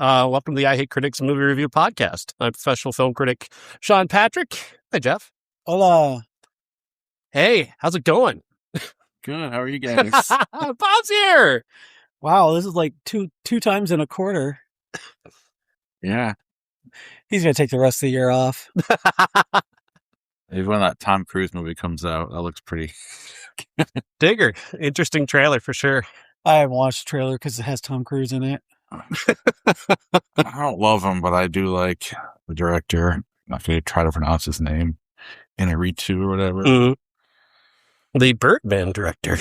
Welcome to the I Hate Critics Movie Review Podcast. I'm professional film critic Sean Patrick. Hey, Jeff. Hola. Hey, how's it going? Good. How are you guys? Bob's here. Wow, this is like two times in a quarter. Yeah. He's going to take the rest of the year off. Maybe when that Tom Cruise movie comes out, that looks pretty. Digger. Interesting trailer for sure. I haven't watched the trailer because it has Tom Cruise in it. I don't love him, but I do like the director. I'm not going to try to pronounce his name. Inarritu or whatever. Mm-hmm. The Birdman director.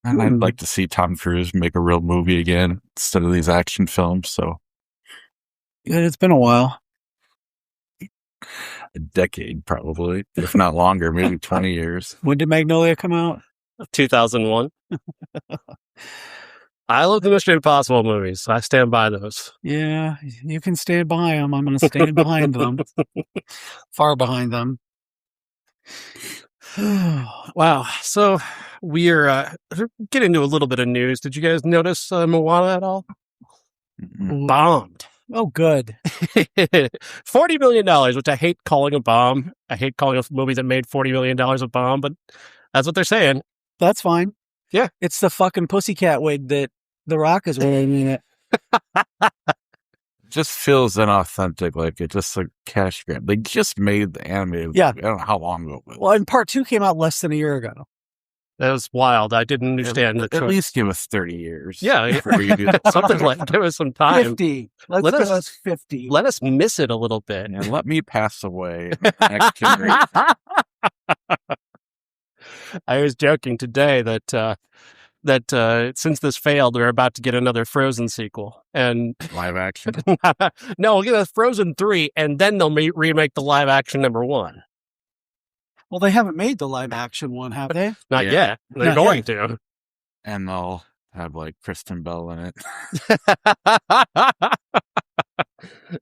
And I'd like to see Tom Cruise make a real movie again instead of these action films. So, Yeah, it's been a while. a decade probably, if not longer, maybe 20 years. When did Magnolia come out? 2001. I love the Mission Impossible movies. I stand by those. Yeah, you can stand by them. I'm going to stand behind them. Far behind them. Wow. So we're getting into a little bit of news. Did you guys notice Moana at all? Bombed. Oh, good. $40 million, which I hate calling a bomb. I hate calling a movie that made $40 million a bomb, but that's what they're saying. That's fine. Yeah. It's the fucking pussycat wig that The Rock is wearing in it. It just feels inauthentic, like it's just a cash grab. They just made the animated. Yeah. I don't know how long ago it was. Well, and part 2 came out less than a year ago. That was wild. I didn't understand the At choice. least give us 30 years. Yeah. Before you do that. Something like give us some time. 50. Let's Let give us- us 50. Let us miss it a little bit. And let me pass away. Next generation. I was joking today that since this failed, we're about to get another Frozen sequel, and Live action. no, we'll get a Frozen 3, and then they'll remake the live action number 1. Well, they haven't made the live action one, have they? Not Yeah. yet. They're Not going to. And they'll have like Kristen Bell in it.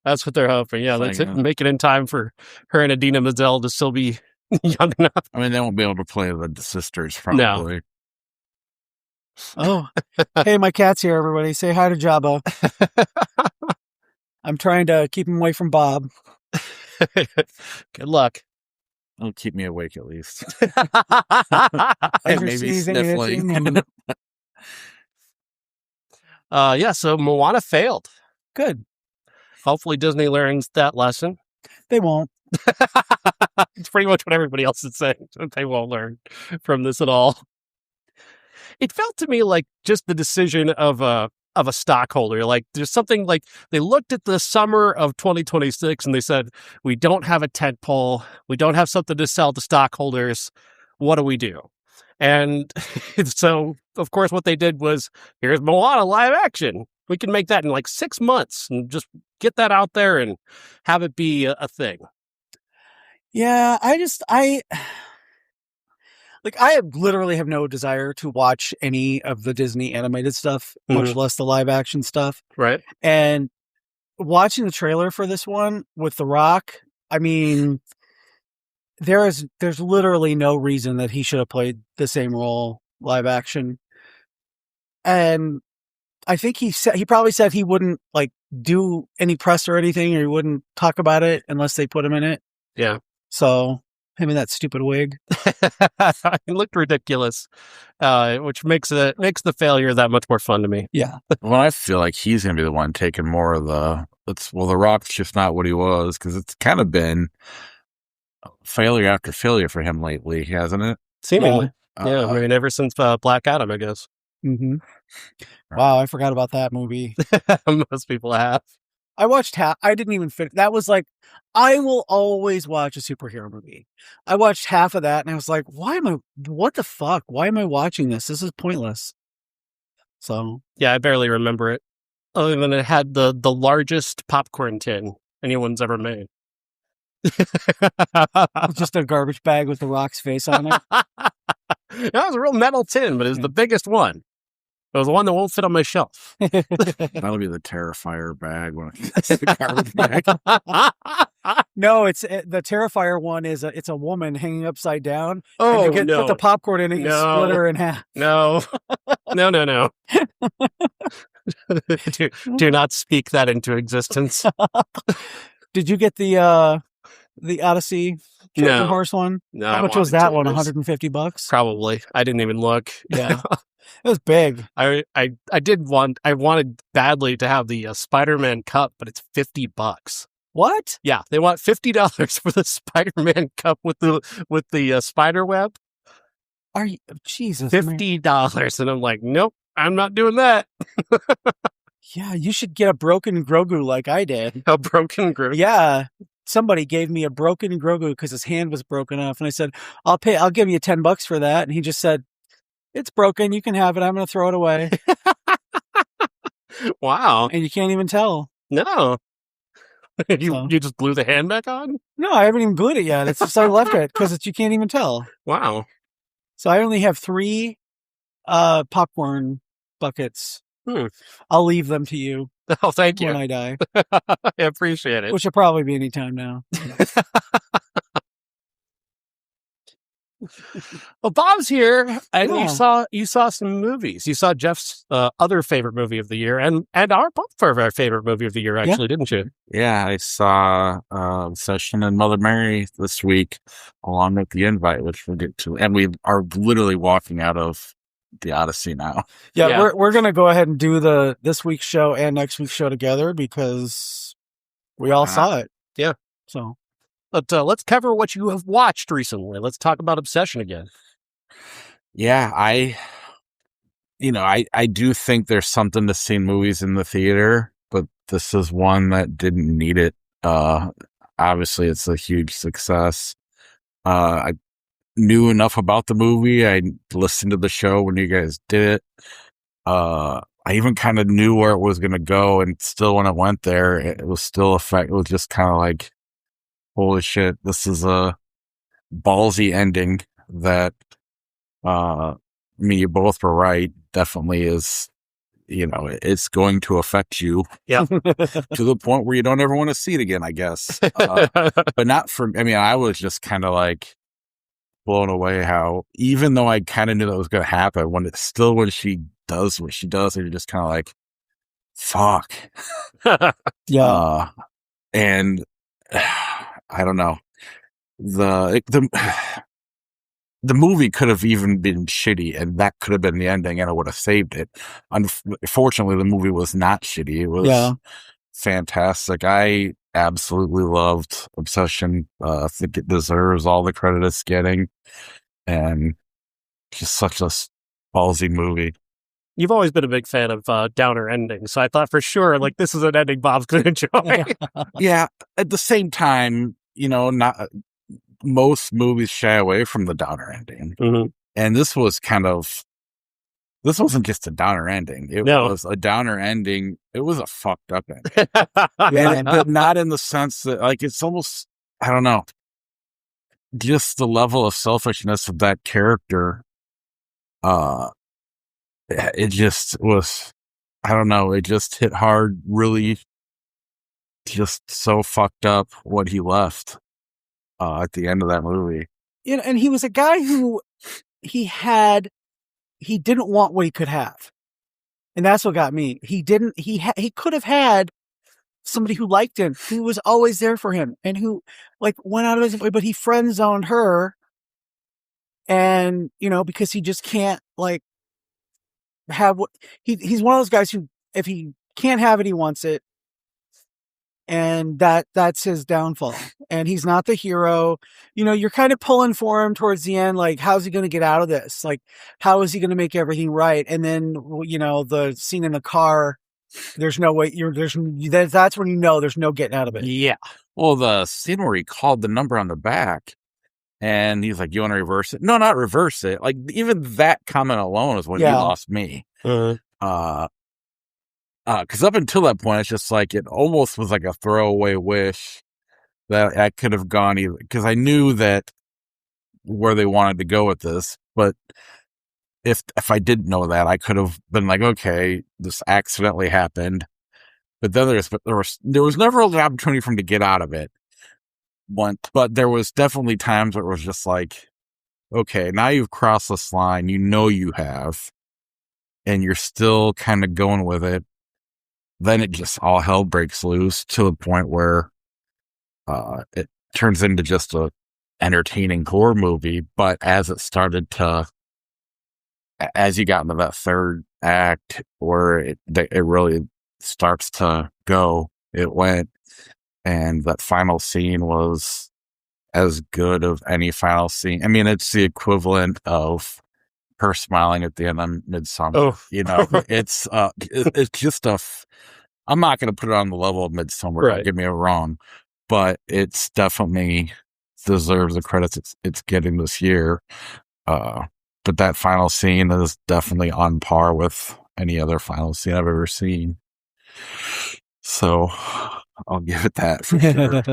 That's what they're hoping. Yeah, Like, that's it. Make it in time for her and Idina Menzel to still be young enough. I mean, they won't be able to play the sisters probably. Oh, hey, my cat's here, everybody. Say hi to Jabba. I'm trying to keep him away from Bob. Good luck. It'll keep me awake at least. Ever Maybe sneezing and sniffling. itching and- Yeah, so Moana failed. Good. Hopefully Disney learns that lesson. They won't. It's pretty much what everybody else is saying. They won't learn from this at all. It felt to me like just the decision of a stockholder. Like there's something like they looked at the summer of 2026 and they said, we don't have a tent pole. We don't have something to sell to stockholders. What do we do? And so, of course, what they did was, here's Moana live action. We can make that in like 6 months and just get that out there and have it be a thing. Yeah, I literally have no desire to watch any of the Disney animated stuff, much less the live action stuff. Right. And watching the trailer for this one with The Rock, I mean, there's literally no reason that he should have played the same role live action. And I think he probably said he wouldn't like do any press or anything, or he wouldn't talk about it unless they put him in it. Yeah. So him in that stupid wig. It looked ridiculous, which makes the failure that much more fun to me. Yeah. Well, I feel like he's going to be the one taking more of The Rock's just not what he was, because it's kind of been failure after failure for him lately, hasn't it? Seemingly. Yeah, I mean, ever since Black Adam, I guess. Mm-hmm. Wow, I forgot about that movie. Most people have. I watched half. I didn't even fit. That was like, I will always watch a superhero movie. I watched half of that and I was like, what the fuck? Why am I watching this? This is pointless. So. Yeah, I barely remember it. Other than it had the largest popcorn tin anyone's ever made. Just a garbage bag with The Rock's face on it. That was a real metal tin, but it was the biggest one. It was the one that won't fit on my shelf. That'll be the Terrifier bag. The garbage bag. No, it's the Terrifier one it's a woman hanging upside down. Oh, and you no. put the popcorn in it, you split her in half. No. No. do not speak that into existence. Did you get the Odyssey Trojan Horse one? No. How much was that one? $150? Probably. I didn't even look. Yeah. It was big. I wanted badly to have the Spider-Man cup, but it's $50. What? Yeah, they want $50 for the Spider-Man cup with the spider web. Are you Jesus? $50, and I'm like, nope, I'm not doing that. Yeah, you should get a broken Grogu like I did. A broken Grogu? Yeah. Somebody gave me a broken Grogu because his hand was broken off, and I said, I'll give you $10 for that. And he just said, it's broken, you can have it, I'm gonna throw it away. Wow. And you can't even tell. No. You just glue the hand back on? No, I haven't even glued it yet. It's just I left it because you can't even tell. Wow. So I only have 3 popcorn buckets. I'll leave them to you. Oh, thank you. When I die. I appreciate it. Which will probably be any time now. Well, Bob's here, and you saw some movies. You saw Jeff's other favorite movie of the year, and our both of our favorite movie of the year, actually, didn't you? Yeah, I saw Obsession and Mother Mary this week, along with The Invite, which we'll get to. And we are literally walking out of the Odyssey now. Yeah. We're going to go ahead and do this week's show and next week's show together because we all saw it. Yeah. So. But let's cover what you have watched recently. Let's talk about Obsession again. Yeah, I do think there's something to seeing movies in the theater, but this is one that didn't need it. Obviously, it's a huge success. I knew enough about the movie. I listened to the show when you guys did it. I even kind of knew where it was going to go, and still when it went there, it was still it was just kind of like, holy shit, this is a ballsy ending that, you both were right, definitely is, it's going to affect you. Yeah. To the point where you don't ever want to see it again, I guess. But not for, I was just kind of like blown away how, even though I kind of knew that was going to happen, when she does what she does, you're just kind of like, fuck. Yeah. And I don't know. The movie could have even been shitty, and that could have been the ending, and it would have saved it. Unfortunately, the movie was not shitty. It was fantastic. I absolutely loved Obsession. I think it deserves all the credit it's getting, and just such a ballsy movie. You've always been a big fan of downer endings, so I thought for sure, like, this is an ending Bob's going to enjoy. Yeah. At the same time, not most movies shy away from the downer ending, and this wasn't just a downer ending. It was a downer ending. It was a fucked up ending, but not in the sense that, like, it's almost, I don't know, just the level of selfishness of that character. It just was, I don't know, it just hit hard, really just so fucked up what he left at the end of that movie. And he was a guy who he didn't want what he could have. And that's what got me. He could have had somebody who liked him, who was always there for him, and who, like, went out of his way, but he friend zoned her. And, because he just can't, like, have what he's one of those guys who, if he can't have it, he wants it, and that's his downfall. And he's not the hero. You're kind of pulling for him towards the end, like, how's he going to get out of this? Like, how is he going to make everything right? And then the scene in the car, there's no way that's when there's no getting out of it. Yeah. Well, the scene where he called the number on the back, and he's like, you want to reverse it? No, not reverse it. Like, even that comment alone is when he lost me. Because up until that point, it's just like, it almost was like a throwaway wish that I could have gone either. Because I knew that where they wanted to go with this. But if I didn't know that, I could have been like, okay, this accidentally happened. But then there was never an opportunity for him to get out of it. But there was definitely times where it was just like, okay, now you've crossed this line, you have, and you're still kind of going with it. then it just all hell breaks loose to the point where it turns into just a entertaining horror movie. But as you got into that third act where it really starts to go, it went, and that final scene was as good of any final scene. I mean, it's the equivalent of her smiling at the end of Midsummer. Oh. You know, it's just I'm not going to put it on the level of Midsummer. Right. Don't get me wrong, but it's definitely deserves the credits it's getting this year. But that final scene is definitely on par with any other final scene I've ever seen. So I'll give it that for sure.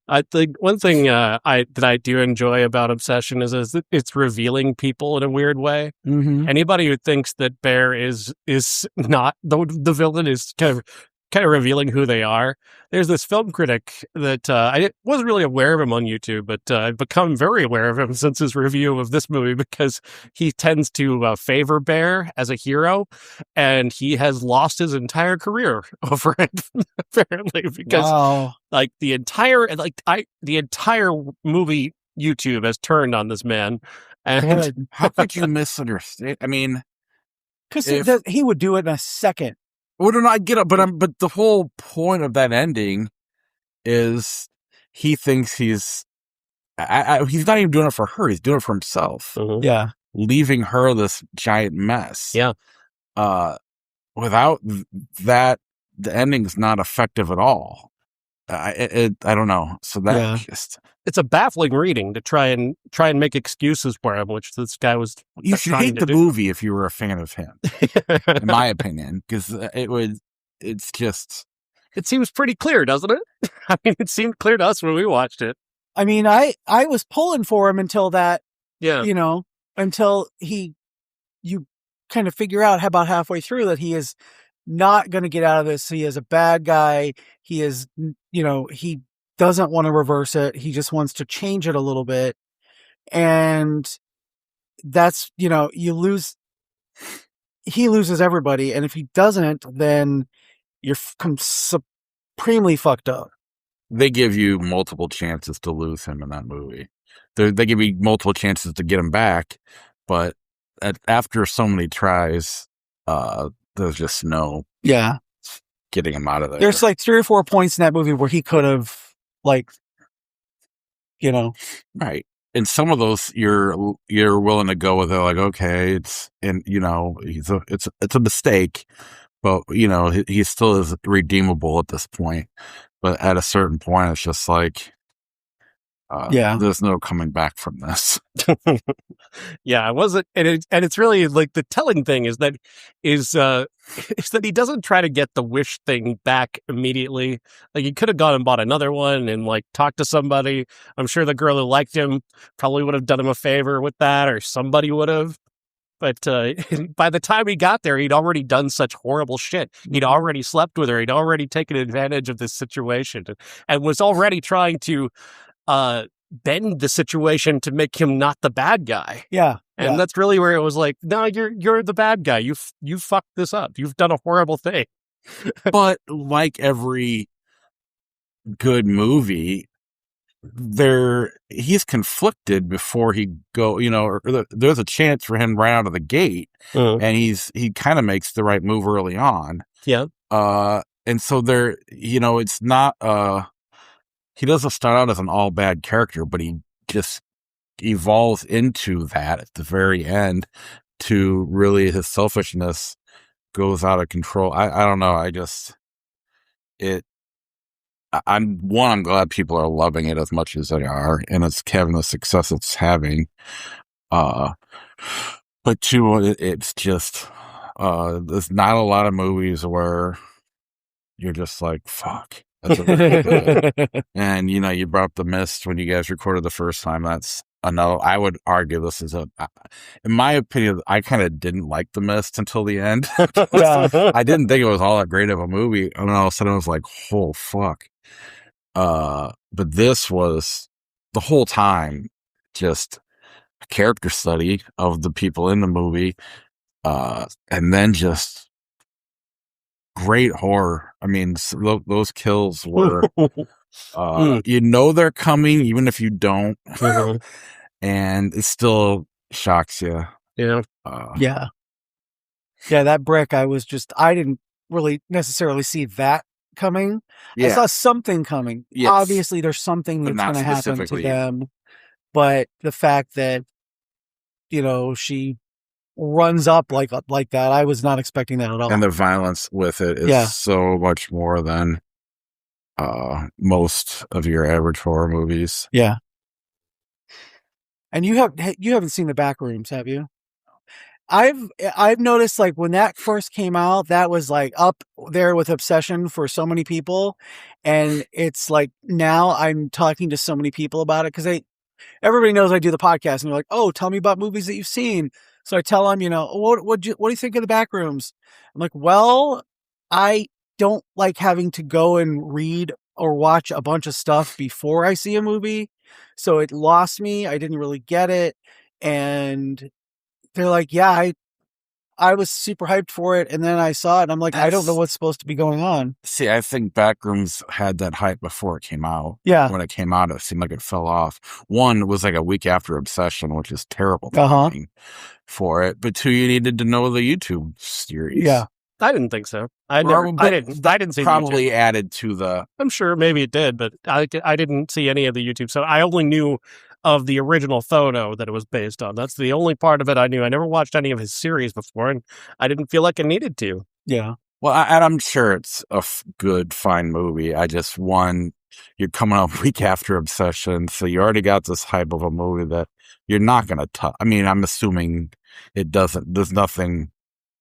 I think one thing I do enjoy about Obsession is it's revealing people in a weird way. Mm-hmm. Anybody who thinks that Bear is not the villain is kind of revealing who they are. There's this film critic that I wasn't really aware of him on YouTube, but I've become very aware of him since his review of this movie because he tends to favor Bear as a hero, and he has lost his entire career over it apparently because the entire movie YouTube has turned on this man. And how could you misunderstand? I mean, because he would do it in a second. Well, I get it, but the whole point of that ending is he thinks he's not even doing it for her; he's doing it for himself. Mm-hmm. Yeah, leaving her this giant mess. Yeah. Without that, the ending's not effective at all. I don't know. So that it's a baffling reading to try and make excuses for him, which this guy was. You should hate the movie if you were a fan of him, in my opinion, because it's just. It seems pretty clear, doesn't it? I mean, it seemed clear to us when we watched it. I mean, I was pulling for him until that. Yeah. You know, until you kind of figure out about halfway through that he is not going to get out of this. He is a bad guy. He is, he doesn't want to reverse it. He just wants to change it a little bit. And that's, he loses everybody. And if he doesn't, then you're supremely fucked up. They give you multiple chances to lose him in that movie. They give you multiple chances to get him back. But after so many tries, there's just no getting him out of there. There's like 3 or 4 points in that movie where he could have, right. And some of those you're willing to go with it, like, okay, it's a mistake, but he still is redeemable at this point. But at a certain point, it's just like, there's no coming back from this. Yeah, it wasn't, and it's really like the telling thing is that he doesn't try to get the wish thing back immediately. Like, he could have gone and bought another one and like talked to somebody. I'm sure the girl who liked him probably would have done him a favor with that, or somebody would have. But by the time he got there, he'd already done such horrible shit. He'd already slept with her. He'd already taken advantage of this situation and was already trying to bend the situation to make him not the bad guy. Yeah. And that's really where it was like, no, you're the bad guy. You fucked this up. You've done a horrible thing. But like every good movie, he's conflicted before he there's a chance for him right out of the gate, and he kind of makes the right move early on. Yeah. And so it's not he doesn't start out as an all bad character, but he just evolves into that at the very end to really his selfishness goes out of control. I don't know. I'm glad people are loving it as much as they are, and it's having the success it's having. But two, it's just, there's not a lot of movies where you're just like, fuck. That's really good. And, you brought up The Mist when you guys recorded the first time. That's another, I would argue this is in my opinion, I kind of didn't like The Mist until the end. I didn't think it was all that great of a movie. And all of a sudden I was like, oh, fuck. But this was the whole time just a character study of the people in the movie. And then just great horror. I mean, those kills were, you know, they're coming, even if you don't, and it still shocks you. Yeah. Yeah. That brick, I didn't really necessarily see that coming. I saw something coming. Yes. Obviously, there's something that's going to happen to them. But the fact that, you know, she runs up like that, I was not expecting that at all. And the violence with it is so much more than most of your average horror movies. Yeah. And you haven't seen The Backrooms, have you? I've noticed, like, when that first came out, that was like up there with Obsession for so many people, and it's like now I'm talking to so many people about it because everybody knows I do the podcast, and they're like, "Oh, tell me about movies that you've seen." So I tell them, you know, what do you think of The Backrooms? I'm like, well, I don't like having to go and read or watch a bunch of stuff before I see a movie, so it lost me. I didn't really get it, and they're like, yeah, I was super hyped for it, and then I saw it, and I'm like, I don't know what's supposed to be going on. See, I think Backrooms had that hype before it came out. Yeah. When it came out, it seemed like it fell off. One, was like a week after Obsession, which is terrible timing for it. But two, you needed to know the YouTube series. Yeah. I didn't think so. I didn't see probably the added to the... I'm sure maybe it did, but I didn't see any of the YouTube. So I only knew of the original photo that it was based on. That's the only part of it I knew. I never watched any of his series before, and I didn't feel like I needed to. Yeah. Well, I'm sure it's a good, fine movie. I just, you're coming up a week after Obsession, so you already got this hype of a movie that you're not going to touch. I mean, I'm assuming there's nothing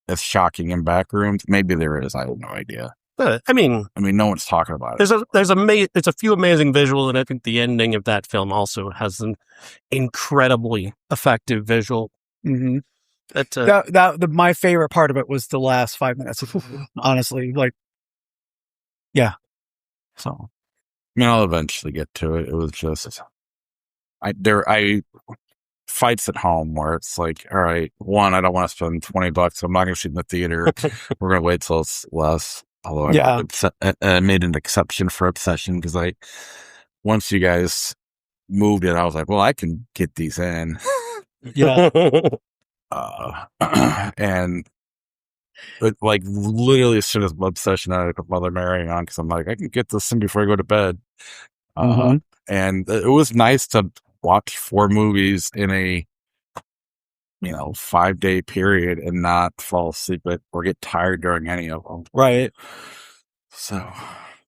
as shocking in Backrooms. Maybe there is. I have no idea. I mean, no one's talking about it. It's a few amazing visuals, and I think the ending of that film also has an incredibly effective visual. Mm-hmm. My favorite part of it was the last 5 minutes. Honestly, like, yeah. So, I mean, I'll eventually get to it. It was just, I fights at home where it's like, all right, one, I don't want to spend $20. So I'm not going to see it in the theater. We're going to wait till it's less. Although I made an exception for Obsession because once you guys moved it, I was like, well, I can get these in. Yeah. And but like literally as soon as Obsession, I put Mother Mary on because I'm like, I can get this in before I go to bed. And it was nice to watch 4 movies in a 5-day period and not fall asleep or get tired during any of them. Right. So,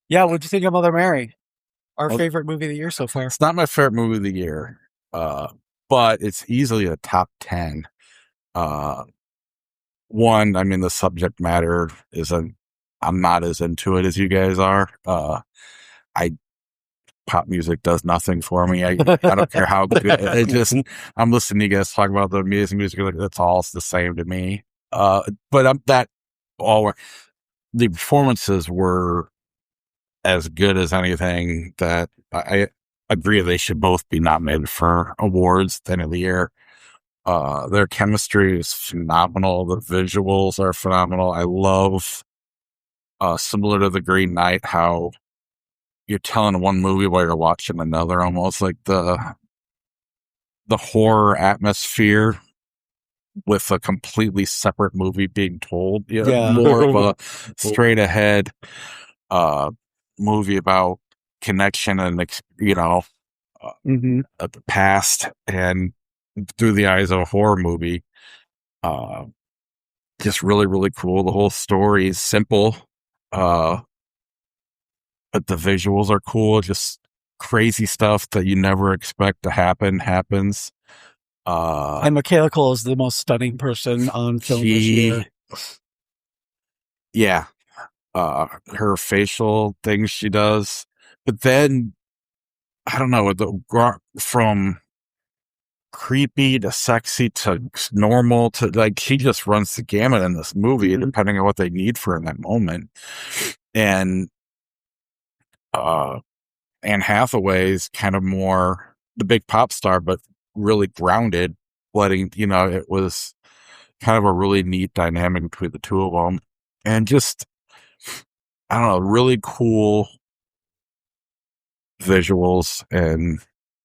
yeah. What'd you think of Mother Mary? Our favorite movie of the year so far. It's not my favorite movie of the year, but it's easily a top 10. One, I mean, the subject matter I'm not as into it as you guys are. Pop music does nothing for me. I don't care how good it just. I'm listening to you guys talk about the amazing music. Like, that's all the same to me. But the performances were as good as anything that I agree they should both be nominated for awards at the end of the year. Their chemistry is phenomenal. The visuals are phenomenal. I love, similar to The Green Knight, how you're telling one movie while you're watching another, almost like the horror atmosphere with a completely separate movie being told. More of a straight ahead movie about connection and the past and through the eyes of a horror movie. Just really, really cool. The whole story is simple. But the visuals are cool. Just crazy stuff that you never expect to happens. And Michaela Cole is the most stunning person on film this year. Yeah. Her facial things she does. But then, I don't know, from creepy to sexy to normal to, like, she just runs the gamut in this movie, depending on what they need for in that moment. And Anne Hathaway's kind of more the big pop star, but really grounded, it was kind of a really neat dynamic between the two of them. And just I don't know, really cool visuals and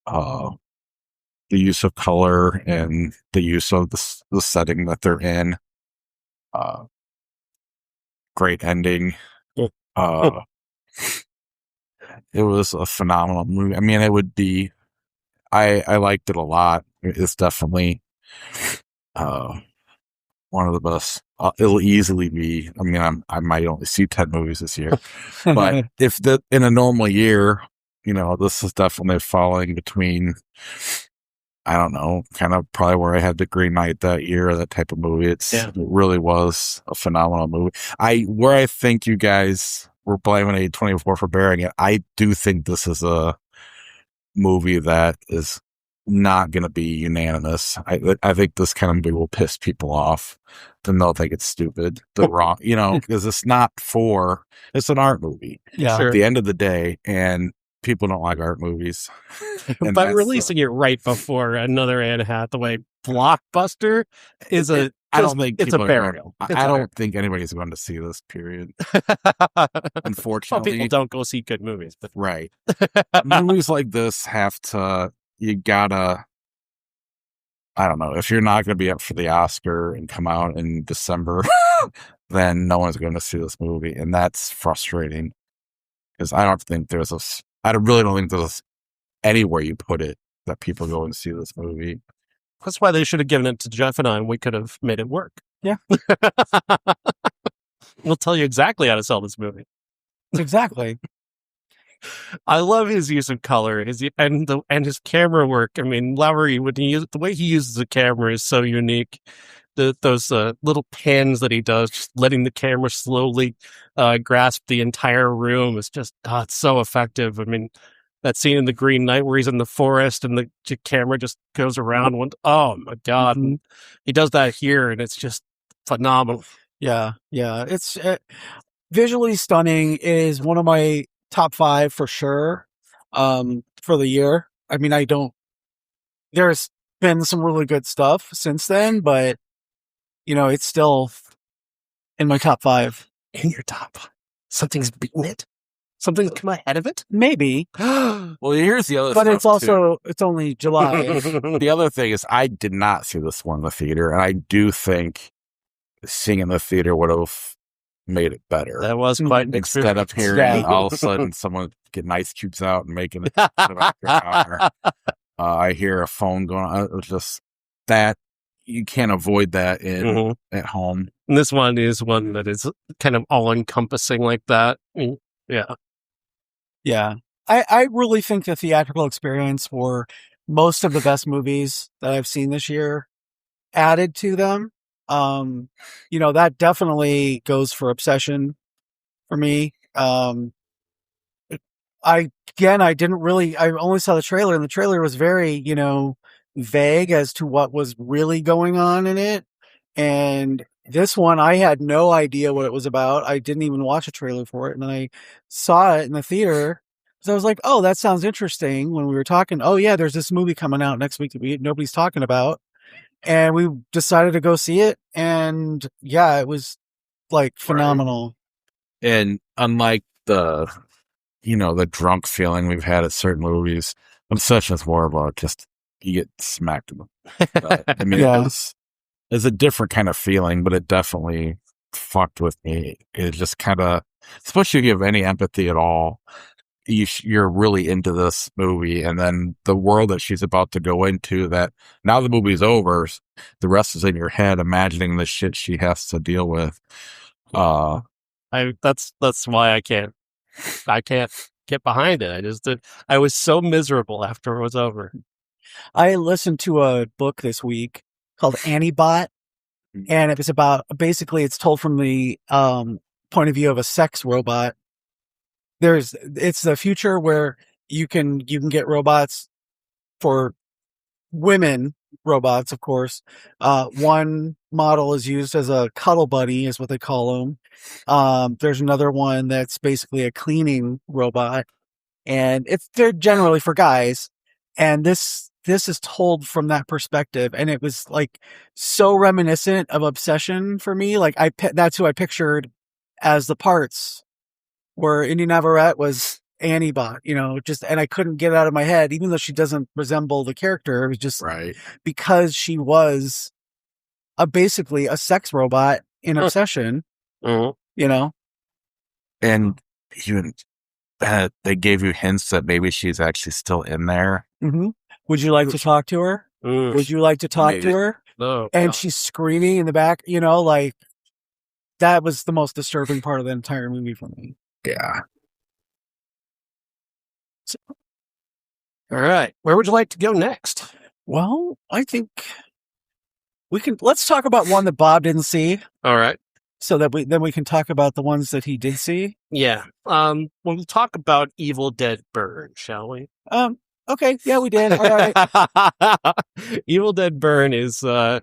the use of color and the use of the setting that they're in. Great ending. It was a phenomenal movie. I mean, it would be. I liked it a lot. It's definitely one of the best. It'll easily be. I mean, I might only see 10 movies this year, but if in a normal year, this is definitely falling between. I don't know, kind of probably where I had the Green Knight that year, that type of movie. It really was a phenomenal movie. Where I think you guys were blaming A24 for burying it, I do think this is a movie that is not going to be unanimous. I think this kind of movie will piss people off. Then they'll think it's stupid. They're wrong, because it's an art movie. Yeah. At the end of the day, and people don't like art movies. But releasing it right before another Anne Hathaway blockbuster is a burial. I don't think anybody's going to see this, period. Unfortunately. People don't go see good movies. But... Right. Movies like this you gotta, I don't know, if you're not going to be up for the Oscar and come out in December, then no one's going to see this movie. And that's frustrating. Because I really don't think there's anywhere you put it that people go and see this movie. That's why they should have given it to Jeff and I, and we could have made it work. Yeah. We'll tell you exactly how to sell this movie. Exactly. I love his use of color, and his camera work. I mean, Lowery, the way he uses the camera is so unique. Those little pans that he does, just letting the camera slowly grasp the entire room is just, it's so effective. I mean, that scene in The Green Knight where he's in the forest and the camera just goes around. Oh my God. Mm-hmm. He does that here and it's just phenomenal. Yeah. Yeah. It's visually stunning. It is one of my top 5 for sure for the year. I mean, there's been some really good stuff since then, but it's still in my top 5. In your top 5? Something's beaten it? Something's come ahead of it? Maybe. Well, here's the other But it's also, it's only July. The other thing is I did not see this one in the theater, and I do think seeing in the theater would have made it better. That was quite an Instead of hearing all of a sudden someone getting ice cubes out and making it. I hear a phone going on. It was just that. You can't avoid that at home. And this one is one that is kind of all-encompassing like that. Yeah. Yeah. I really think the theatrical experience for most of the best movies that I've seen this year added to them. That definitely goes for Obsession for me. I only saw the trailer, and the trailer was very, vague as to what was really going on in it. And this one, I had no idea what it was about. I didn't even watch a trailer for it. And then I saw it in the theater. So I was like, oh, that sounds interesting. When we were talking, oh yeah, there's this movie coming out next week that nobody's talking about. And we decided to go see it. And yeah, it was like phenomenal. Right. And unlike the drunk feeling we've had at certain movies, Obsession is more about just, you get smacked in the I mean, it's a different kind of feeling, but it definitely fucked with me. It just kind of, especially if you have any empathy at all, you're really into this movie, and then the world that she's about to go into, that now the movie's over, the rest is in your head, imagining the shit she has to deal with. That's why I can't get behind it. I was so miserable after it was over. I listened to a book this week called Antibot, and it was about, basically it's told from the point of view of a sex robot. It's the future where you can get robots for women robots, of course. One model is used as a cuddle buddy, is what they call them. There's another one that's basically a cleaning robot, and they're generally for guys. And this is told from that perspective, and it was like so reminiscent of Obsession for me. Like that's who I pictured as the parts, where Indy Navarrete was Annie Bot, and I couldn't get it out of my head, even though she doesn't resemble the character. It was just because she was basically a sex robot in Obsession, And even they gave you hints that maybe she's actually still in there. Mm-hmm. Would you like to talk to her? Would you like to talk to her? No. And she's screaming in the back, like that was the most disturbing part of the entire movie for me. Yeah. So, all right. Where would you like to go next? Well, I think let's talk about one that Bob didn't see. All right. So that we can talk about the ones that he did see. Yeah. We'll talk about Evil Dead Burn, shall we? Okay. Yeah, we did. All right. Evil Dead Burn is I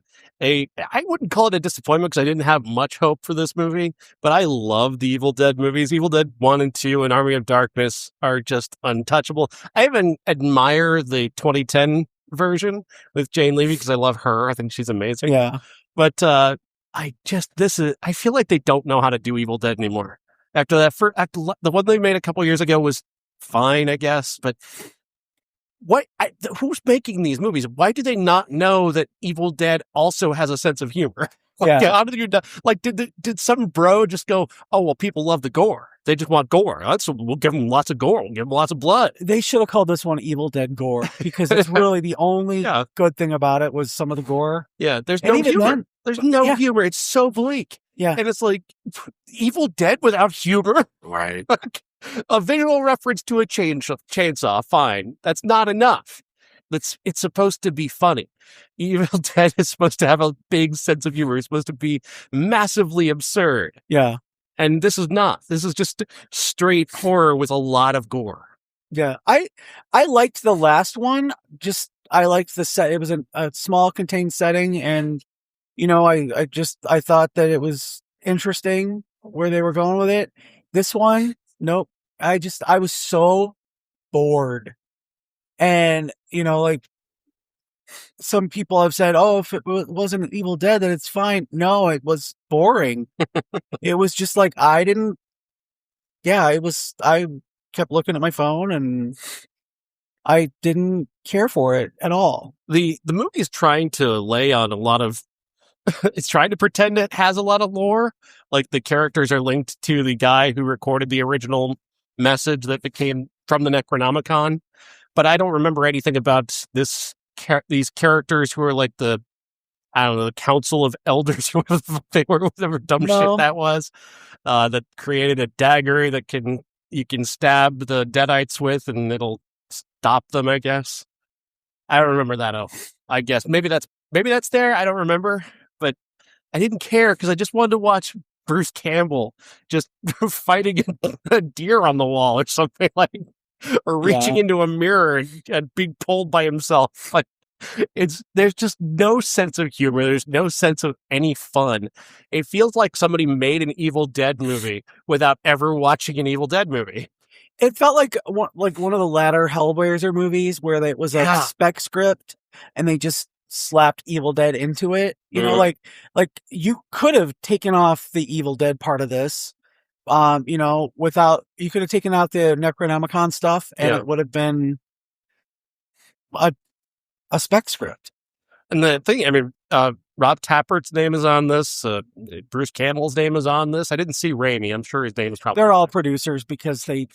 wouldn't call it a disappointment because I didn't have much hope for this movie, but I love the Evil Dead movies. Evil Dead 1 and 2 and Army of Darkness are just untouchable. I even admire the 2010 version with Jane Levy because I love her. I think she's amazing. Yeah. But I feel like they don't know how to do Evil Dead anymore. After that, the one they made a couple years ago was fine, I guess, but who's making these movies? Why do they not know that Evil Dead also has a sense of humor? How did you did some bro just go, oh, well, people love the gore. They just want gore. We'll give them lots of gore. We'll give them lots of blood. They should have called this one Evil Dead Gore because it's really the only good thing about it was some of the gore. Yeah, there's no humor. There's no humor. It's so bleak. Yeah. And it's like Evil Dead without humor. Right. A visual reference to a chainsaw, fine. That's not enough. It's supposed to be funny. Evil Dead is supposed to have a big sense of humor. It's supposed to be massively absurd. Yeah. And this is not. This is just straight horror with a lot of gore. Yeah. I liked the last one. I liked the set. It was a small contained setting, and I thought that it was interesting where they were going with it. This one, nope. I was so bored. And, some people have said, oh, if it wasn't an Evil Dead, then it's fine. No, it was boring. It was just like, I kept looking at my phone and I didn't care for it at all. The movie is trying to lay on a lot of, it's trying to pretend it has a lot of lore. Like the characters are linked to the guy who recorded the original message that became from the Necronomicon. But I don't remember anything about these characters who are like the Council of Elders or whatever dumb shit that was, that created a dagger that you can stab the Deadites with and it'll stop them, I guess. I don't remember that. I guess maybe that's there. I don't remember, but I didn't care because I just wanted to watch Bruce Campbell just fighting a deer on the wall or something or reaching into a mirror and being pulled by himself. Like there's just no sense of humor. There's no sense of any fun. It feels like somebody made an Evil Dead movie without ever watching an Evil Dead movie. It felt like one of the latter Hellraiser movies where it was a spec script and they just slapped Evil Dead into it. Like you could have taken off the Evil Dead part of this. You could have taken out the Necronomicon stuff and it would have been a spec script. And the thing, Rob Tappert's name is on this. Bruce Campbell's name is on this. I didn't see Raimi. I'm sure his name is probably. They're all producers because they.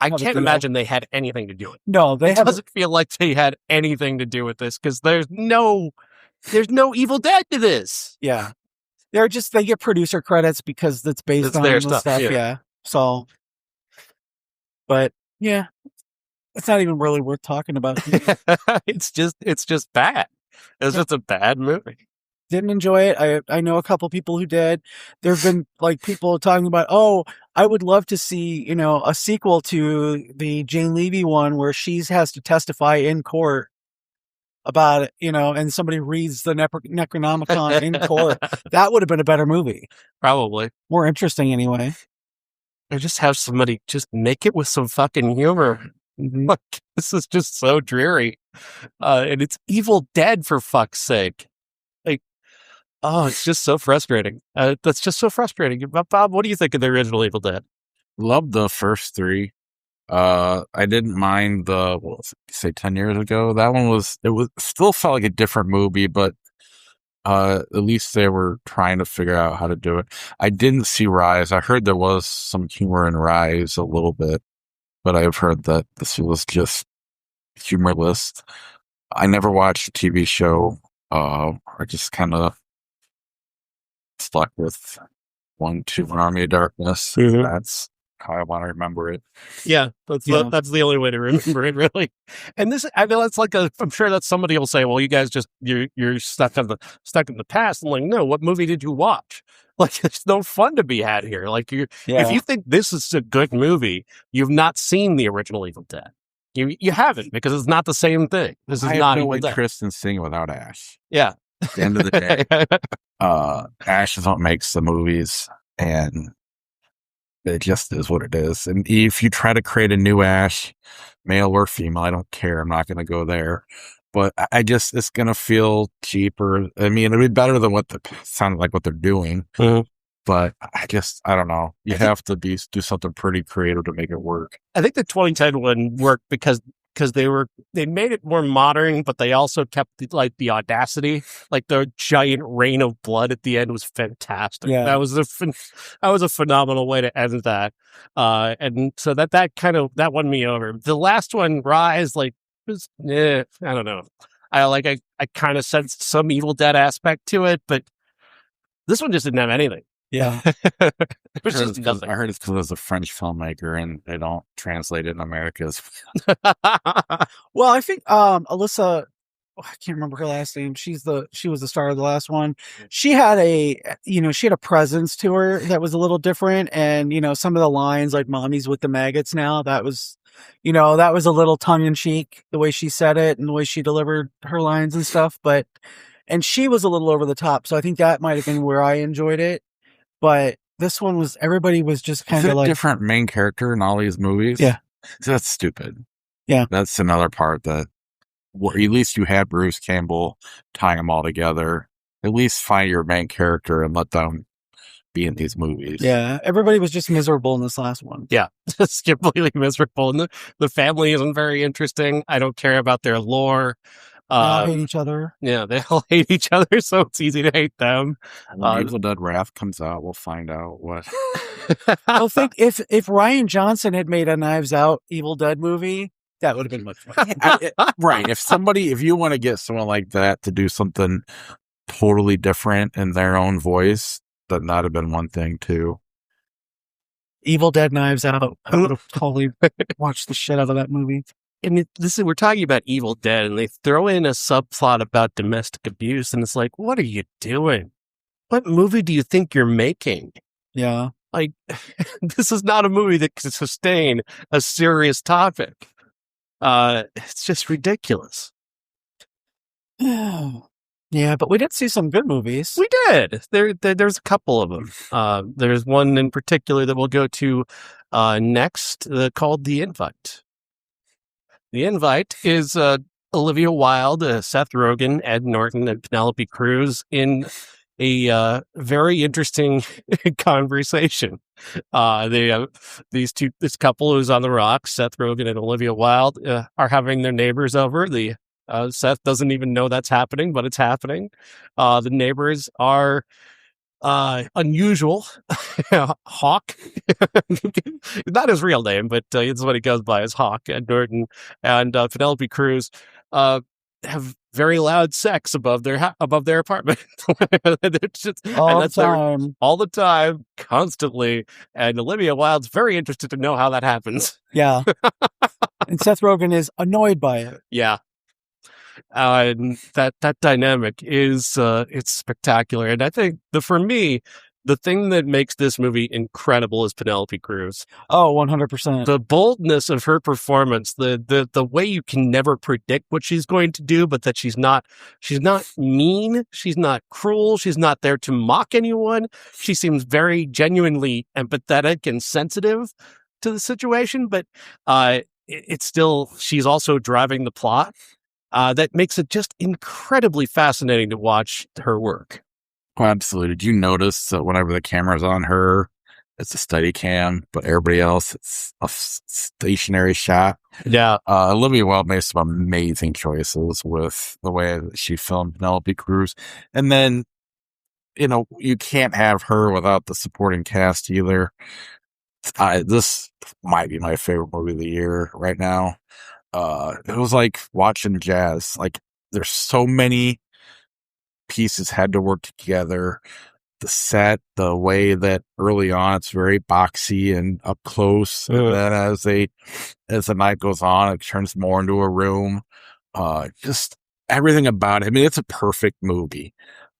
I can't imagine they had anything to do with it. No, it doesn't feel like they had anything to do with this because there's no Evil Dead to this. Yeah. They get producer credits because it's based on their stuff. Yeah. So, but yeah, it's not even really worth talking about. It's just bad. It's just a bad movie. Didn't enjoy it. I know a couple people who did. There have been people talking about, oh, I would love to see, a sequel to the Jane Levy one where she has to testify in court about it, and somebody reads the Necronomicon in court. That would have been a better movie. Probably. More interesting anyway. Or just have somebody just make it with some fucking humor. Mm-hmm. Look, this is just so dreary. And it's Evil Dead for fuck's sake. Oh, it's just so frustrating. That's just so frustrating. Bob, what do you think of the original Evil Dead? Loved the first three. I didn't mind the, what was it, say 10 years ago? That one still felt like a different movie, but at least they were trying to figure out how to do it. I didn't see Rise. I heard there was some humor in Rise a little bit, but I've heard that this was just humorless. I never watched a TV show. I just kind of stuck with 1, 2, Army of Darkness. Mm-hmm. That's how I want to remember it. Yeah, that's the only way to remember it, really. And this, I know, it's like I'm sure that somebody will say, "Well, you guys you're stuck in the past." I'm like, no, what movie did you watch? Like, there's no fun to be had here. Like, if you think this is a good movie, you've not seen the original Evil Dead. You haven't, because it's not the same thing. This is not no interest in seeing without Ash. Yeah. At the end of the day, Ash is what makes the movies, and it just is what it is. And if you try to create a new Ash, male or female, I don't care. I'm not going to go there. But it's going to feel cheaper. I mean, it'd be better than what sounded like what they're doing. Mm-hmm. But I don't know. You have to do something pretty creative to make it work. I think the 2010 one worked because they made it more modern, but they also kept the audacity. Like the giant rain of blood at the end was fantastic. Yeah. That was a phenomenal way to end that. And so that won me over. The last one, Rise, was, I don't know. I kind of sensed some Evil Dead aspect to it, but this one just didn't have anything. Yeah. I heard it's because it was a French filmmaker and they don't translate it in America. Well, I think Alyssa, I can't remember her last name. She was the star of the last one. She had a presence to her that was a little different, and some of the lines like "Mommy's with the maggots now," that was a little tongue in cheek, the way she said it and the way she delivered her lines and stuff. And she was a little over the top, so I think that might have been where I enjoyed it. But this one everybody was just kind of like a different main character in all these movies. Yeah, so that's stupid. Yeah, that's another part that, at least you had Bruce Campbell tying them all together. At least find your main character and let them be in these movies. Yeah, everybody was just miserable in this last one. Yeah, just completely miserable. And the family isn't very interesting. I don't care about their lore. They all hate each other. Yeah, they all hate each other, so it's easy to hate them. When Evil Dead Wrath comes out, we'll find out what. I think if Rian Johnson had made a Knives Out Evil Dead movie, that would have been much fun. Right. If you want to get someone like that to do something totally different in their own voice, then that'd have been one thing too. Evil Dead Knives Out. I would have totally watched the shit out of that movie. And we're talking about Evil Dead, and they throw in a subplot about domestic abuse, and it's like, what are you doing? What movie do you think you're making? Yeah. Like, this is not a movie that can sustain a serious topic. It's just ridiculous. Yeah, but we did see some good movies. We did. There's a couple of them. There's one in particular that we'll go to next called The Invite. The Invite is Olivia Wilde, Seth Rogen, Ed Norton, and Penelope Cruz in a very interesting conversation. This couple who's on the rocks, Seth Rogen and Olivia Wilde, are having their neighbors over. Seth doesn't even know that's happening, but it's happening. The neighbors are unusual. Hawk. Not his real name, but it's what he goes by as Hawk. Ed Norton and Penelope Cruz have very loud sex above their apartment. All the time, constantly. And Olivia Wilde's very interested to know how that happens. Yeah. And Seth Rogen is annoyed by it. Yeah. And that dynamic is it's spectacular. And I think for me, the thing that makes this movie incredible is Penelope Cruz. Oh, 100%. The boldness of her performance, the way you can never predict what she's going to do, but that she's not mean, she's not cruel, she's not there to mock anyone. She seems very genuinely empathetic and sensitive to the situation, but it's still, she's also driving the plot. That makes it just incredibly fascinating to watch her work. Oh, absolutely. Did you notice that whenever the camera's on her, it's a steady cam, but everybody else, it's a stationary shot? Yeah. Olivia Wilde made some amazing choices with the way that she filmed Penelope Cruz. And then, you can't have her without the supporting cast either. This might be my favorite movie of the year right now. It was like watching jazz. Like, there's so many pieces had to work together. The set, the way that early on it's very boxy and up close, and then as the night goes on, it turns more into a room. Just everything about it. I mean, it's a perfect movie.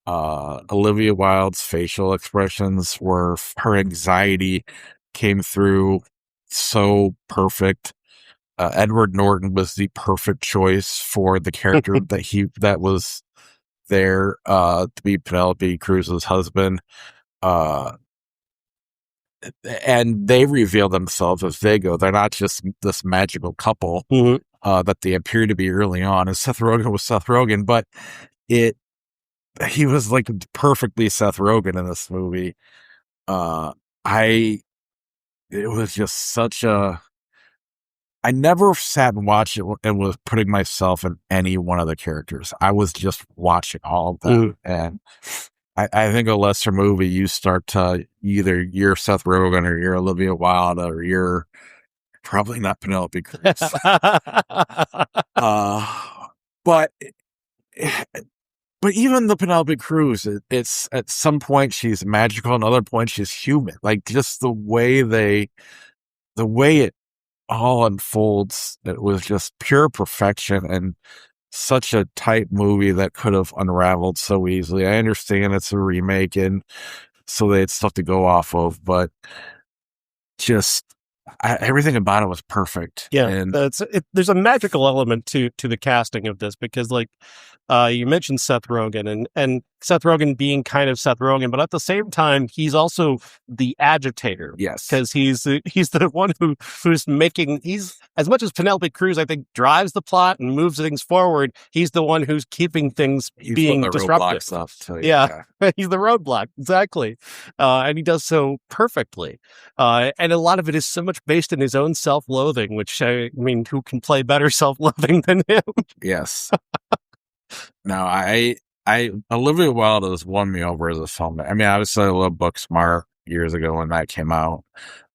Olivia Wilde's facial expressions her anxiety came through so perfect. Edward Norton was the perfect choice for the character that was there to be Penelope Cruz's husband. And they reveal themselves as they go. They're not just this magical couple that they appear to be early on. And Seth Rogen was Seth Rogen, but he was like perfectly Seth Rogen in this movie. It was just such I never sat and watched it and was putting myself in any one of the characters. I was just watching all of them. And I think a lesser movie, you start to either you're Seth Rogen or you're Olivia Wilde or you're probably not Penelope Cruz. But even the Penelope Cruz, it's at some point she's magical, and other point she's human. Like, just the way it all unfolds, it was just pure perfection and such a tight movie that could have unraveled so easily. I understand it's a remake and so they had stuff to go off of, but just everything about it was perfect. Yeah, and there's a magical element to the casting of this, because like you mentioned Seth Rogen and Seth Rogen being kind of Seth Rogen, but at the same time he's also the agitator. Yes, because he's the one who's making, he's, as much as Penelope Cruz I think drives the plot and moves things forward, he's the one who's keeping things being disruptive. Stuff, so yeah. He's the roadblock, exactly, and he does so perfectly. And a lot of it is so much based in his own self-loathing, which I mean, who can play better self-loathing than him? Yes. No, Olivia Wilde has won me over as a filmmaker. I mean, obviously I love Booksmart years ago when that came out.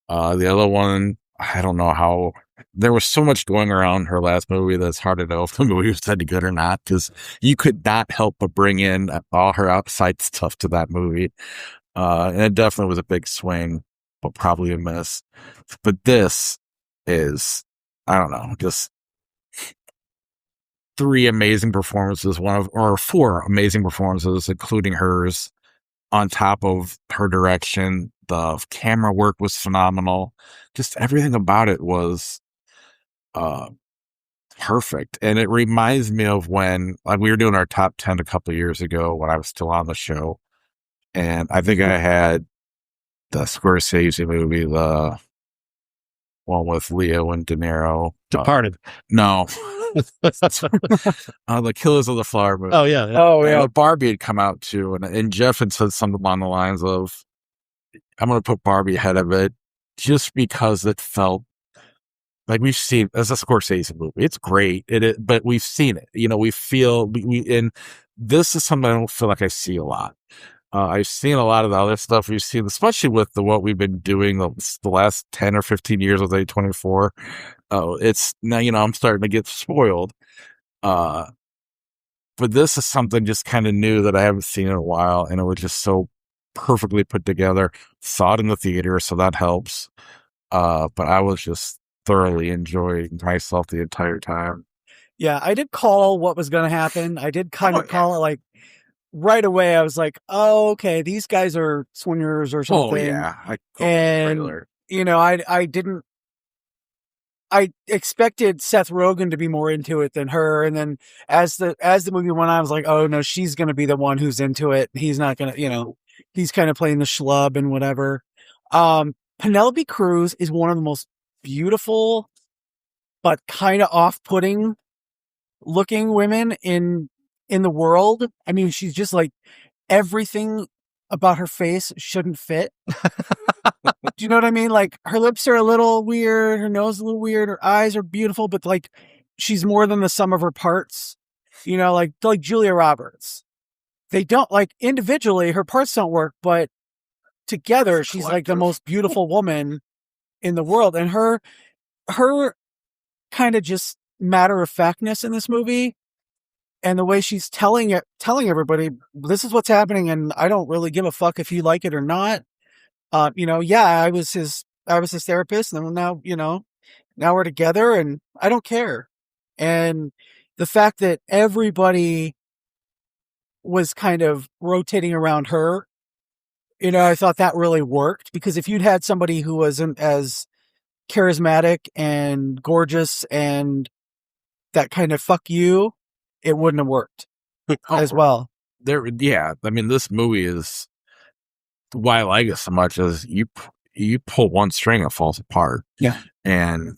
The other one, I don't know how. There was so much going around her last movie that's hard to know if the movie was any good or not, because you could not help but bring in all her outside stuff to that movie. And it definitely was a big swing, but probably a miss. But this is, I don't know, just four amazing performances, including hers, on top of her direction. The camera work was phenomenal. Just everything about it was perfect. And it reminds me of when we were doing our top 10 a couple of years ago when I was still on the show. And I think I had the Scorsese movie, the one with Leo and De Niro. Departed. No. The Killers of the Flower Moon. Oh yeah. Barbie had come out too, and Jeff had said something along the lines of, "I'm going to put Barbie ahead of it," just because it felt like we've seen as a Scorsese movie. It's great, but we've seen it. And this is something I don't feel like I see a lot. I've seen a lot of the other stuff we've seen, especially with what we've been doing the last 10 or 15 years with A24. It's now, I'm starting to get spoiled. But this is something just kind of new that I haven't seen in a while. And it was just so perfectly put together. Saw it in the theater, so that helps. But I was just thoroughly enjoying myself the entire time. Yeah, I did call what was going to happen. I did kind of call it like, right away. I was like, oh, okay, these guys are swingers or something. Oh, yeah. I expected Seth Rogen to be more into it than her. And then as the movie went on, I was like, oh no, she's going to be the one who's into it. He's not going to, he's kind of playing the schlub and whatever. Penelope Cruz is one of the most beautiful, but kind of off-putting looking women in the world. I mean, she's just like everything about her face shouldn't fit. Do you know what I mean? Like, her lips are a little weird, her nose is a little weird, her eyes are beautiful, but like, she's more than the sum of her parts. You know, like Julia Roberts. They don't, like, individually, her parts don't work, but together, she's like the most beautiful woman in the world. And her kind of just matter-of-factness in this movie, and the way she's telling everybody, this is what's happening, and I don't really give a fuck if you like it or not. You know, yeah, I was his therapist, and now, you know, now we're together, and I don't care. And the fact that everybody was kind of rotating around her, you know, I thought that really worked, because if you'd had somebody who wasn't as charismatic and gorgeous and that kind of fuck you, it wouldn't have worked as well. Yeah, I mean, this movie is why I like it so much is you pull one string, it falls apart. Yeah, and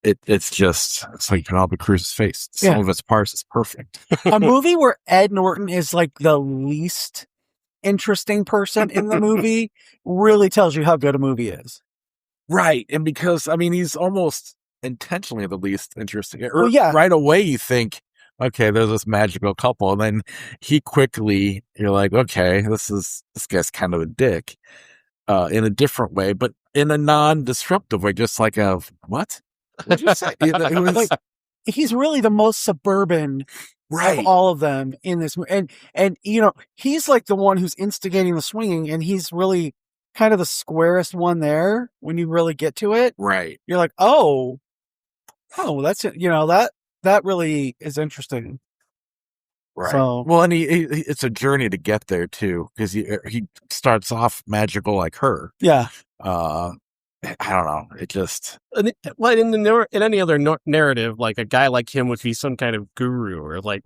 it's like Penelope Cruz's face. Some of its parts is perfect. A movie where Ed Norton is like the least interesting person in the movie really tells you how good a movie is. Right, and because I mean, he's almost intentionally the least interesting. Well, yeah. Right away you think, okay, there's this magical couple, and then you're like, okay, this guy's kind of a dick, in a different way, but in a non-disruptive way, just like what? What'd you say? It was like, he's really the most suburban of all of them in this movie, and you know, he's like the one who's instigating the swinging, and he's really kind of the squarest one there when you really get to it. Right, you're like, oh, that's it. You know, that really is interesting. Right. So, well, and it's a journey to get there too, because he starts off magical like her. Yeah. I don't know. It just in any other narrative, like a guy like him would be some kind of guru, or like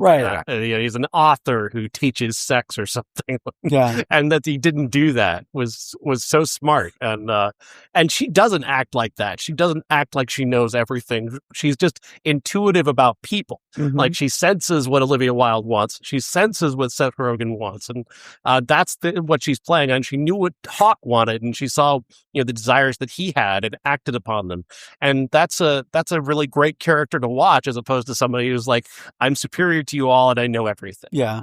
he's an author who teaches sex or something. Yeah, and that he didn't do that was so smart. And she doesn't act like that. She doesn't act like she knows everything. She's just intuitive about people. Mm-hmm. Like, she senses what Olivia Wilde wants. She senses what Seth Rogen wants, and that's what she's playing on. She knew what Hawk wanted, and she saw, you know, the desires that he had and acted upon them. And that's a really great character to watch, as opposed to somebody who's like, I'm superior to you all and I know everything. Yeah.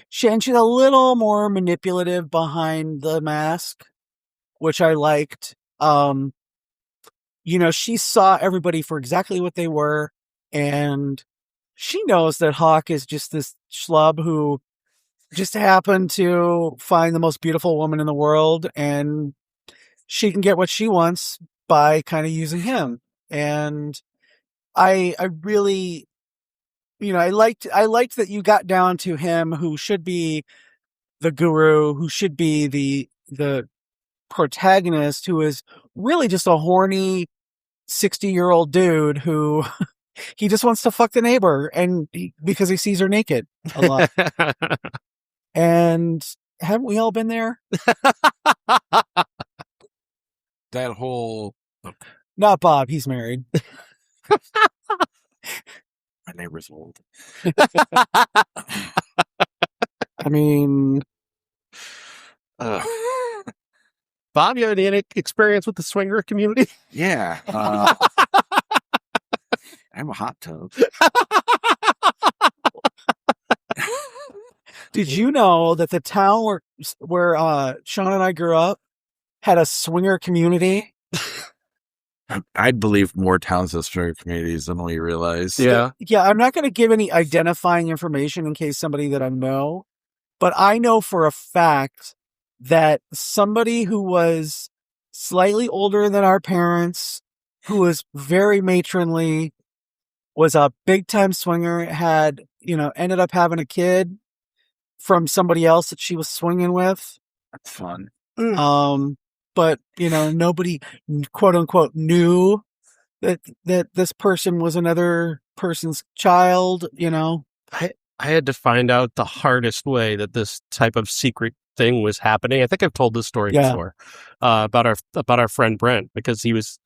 She's a little more manipulative behind the mask, which I liked. You know, she saw everybody for exactly what they were, and she knows that Hawk is just this schlub who just happened to find the most beautiful woman in the world, and she can get what she wants by kind of using him. And I really, you know, I liked that you got down to him, who should be the guru, who should be the protagonist, who is really just a horny 60-year-old dude who he just wants to fuck the neighbor, and because he sees her naked a lot. And haven't we all been there? That whole Not Bob, he's married. My neighbor's old. I mean, Bob, you have any experience with the swinger community? Yeah. I have a hot tub. Did you know that the town where Sean and I grew up had a swinger community? I'd believe more towns have swinger communities than we realize. Yeah. Yeah, I'm not going to give any identifying information in case somebody that I know, but I know for a fact that somebody who was slightly older than our parents, who was very matronly, was a big time swinger, had, you know, ended up having a kid from somebody else that she was swinging with. That's fun. But, you know, nobody, quote unquote, knew that this person was another person's child, you know. I had to find out the hardest way that this type of secret thing was happening. I think I've told this story before, about our friend Brent, because he was